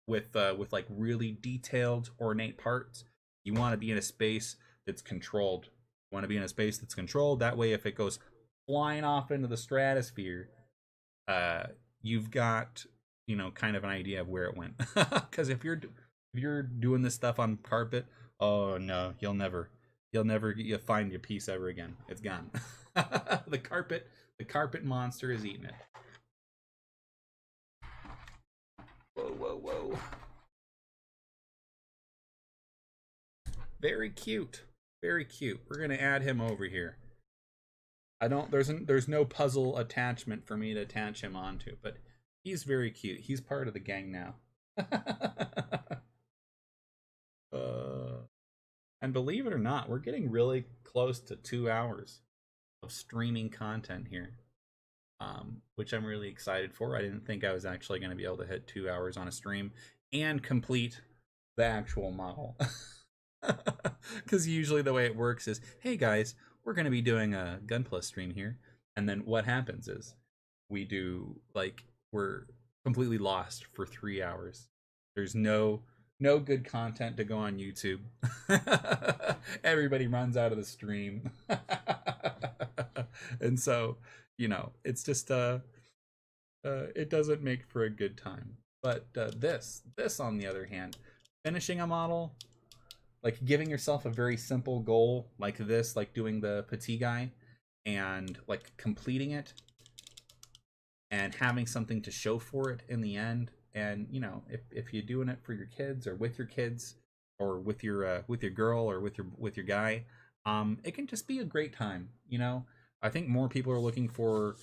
S1: with like really detailed ornate parts, you want to be in a space that's controlled. You want to be in a space that's controlled. That way, if it goes flying off into the stratosphere, you've got, you know, kind of an idea of where it went. Because if you're doing this stuff on carpet, oh no, you'll find your piece ever again. It's gone. The carpet monster is eating it. Whoa, whoa, whoa. Very cute. Very cute. We're gonna add him over here. I don't there's no puzzle attachment for me to attach him onto, but he's very cute. He's part of the gang now. And believe it or not, we're getting really close to 2 hours of streaming content here, which I'm really excited for. I didn't think I was actually going to be able to hit 2 hours on a stream and complete the actual model. Because usually the way it works is, hey guys, we're going to be doing a Gunpla stream here. And then what happens is we do, like, we're completely lost for 3 hours. There's no good content to go on YouTube. Everybody runs out of the stream. And so, you know, it's just it doesn't make for a good time. But this on the other hand, finishing a model, like giving yourself a very simple goal like this, like doing the Petit'Gguy, and like completing it and having something to show for it in the end. And you know, if you're doing it for your kids or with your kids or with your girl or with your guy, it can just be a great time. You know, I think more people are looking for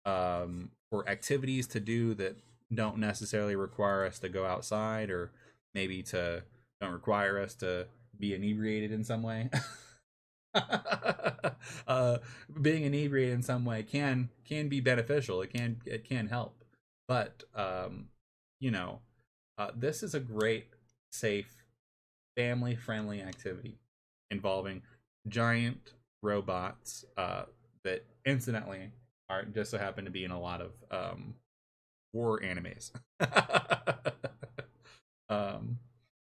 S1: activities to do that don't necessarily require us to go outside, or maybe to don't require us to be inebriated in some way. Being inebriated in some way can be beneficial. It can help, but you know, this is a great, safe, family-friendly activity involving giant robots that incidentally are just so happen to be in a lot of war animes.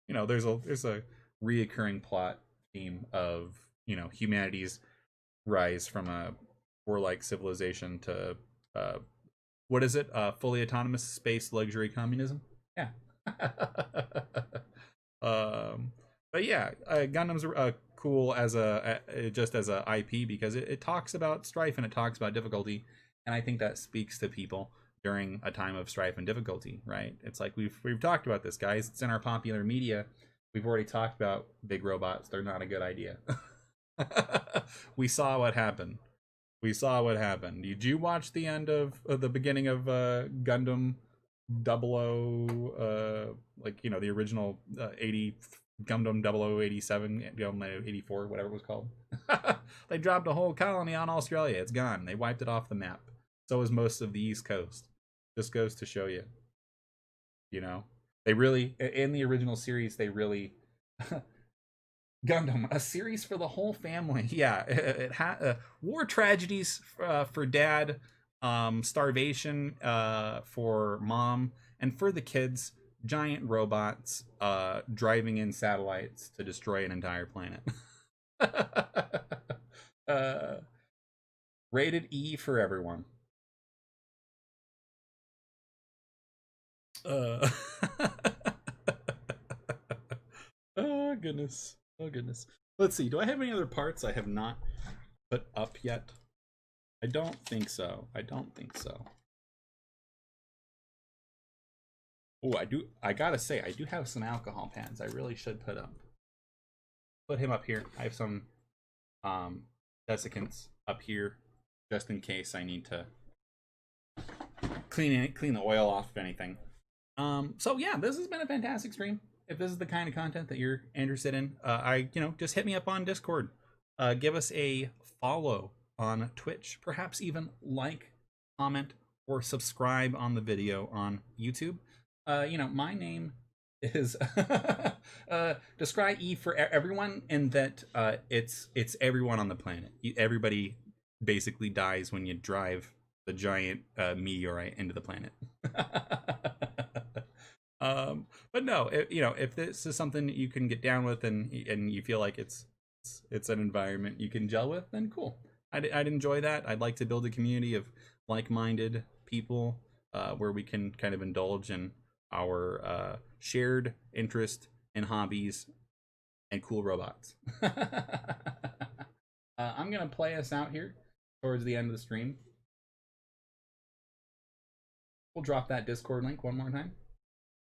S1: You know, there's a reoccurring plot theme of, you know, humanity's rise from a warlike civilization to what is it? Fully autonomous space luxury communism. Yeah. But yeah, Gundam's cool as just as a IP because it talks about strife and it talks about difficulty, and I think that speaks to people during a time of strife and difficulty, right? It's like we've talked about this, guys. It's in our popular media. We've already talked about big robots. They're not a good idea. We saw what happened. We saw what happened. Did you watch the end of the beginning of Gundam 00, like, you know, the original 80 Gundam 0087, Gundam 84, whatever it was called? They dropped a whole colony on Australia. It's gone. They wiped it off the map. So is most of the East Coast. Just goes to show you. You know, they really, in the original series, they really Gundam, a series for the whole family. Yeah, it had war tragedies for dad, starvation for mom, and for the kids, giant robots driving in satellites to destroy an entire planet. Rated E for everyone. Oh goodness. Oh goodness. Let's see. Do I have any other parts I have not put up yet? I don't think so. I don't think so. Oh, I do. I gotta say, I do have some alcohol pads I really should put up. Put him up here. I have some desiccants up here just in case I need to clean the oil off of anything. So yeah, this has been a fantastic stream. If this is the kind of content that you're interested in, just hit me up on Discord. Give us a follow on Twitch, perhaps even like, comment, or subscribe on the video on YouTube. My name is Describe E for everyone, and that it's everyone on the planet. Everybody basically dies when you drive the giant meteorite into the planet. But no, if this is something that you can get down with, and you feel like it's an environment you can gel with, then cool. I'd enjoy that. I'd like to build a community of like-minded people where we can kind of indulge in our shared interest and hobbies and cool robots. I'm gonna play us out here towards the end of the stream. We'll drop that Discord link one more time.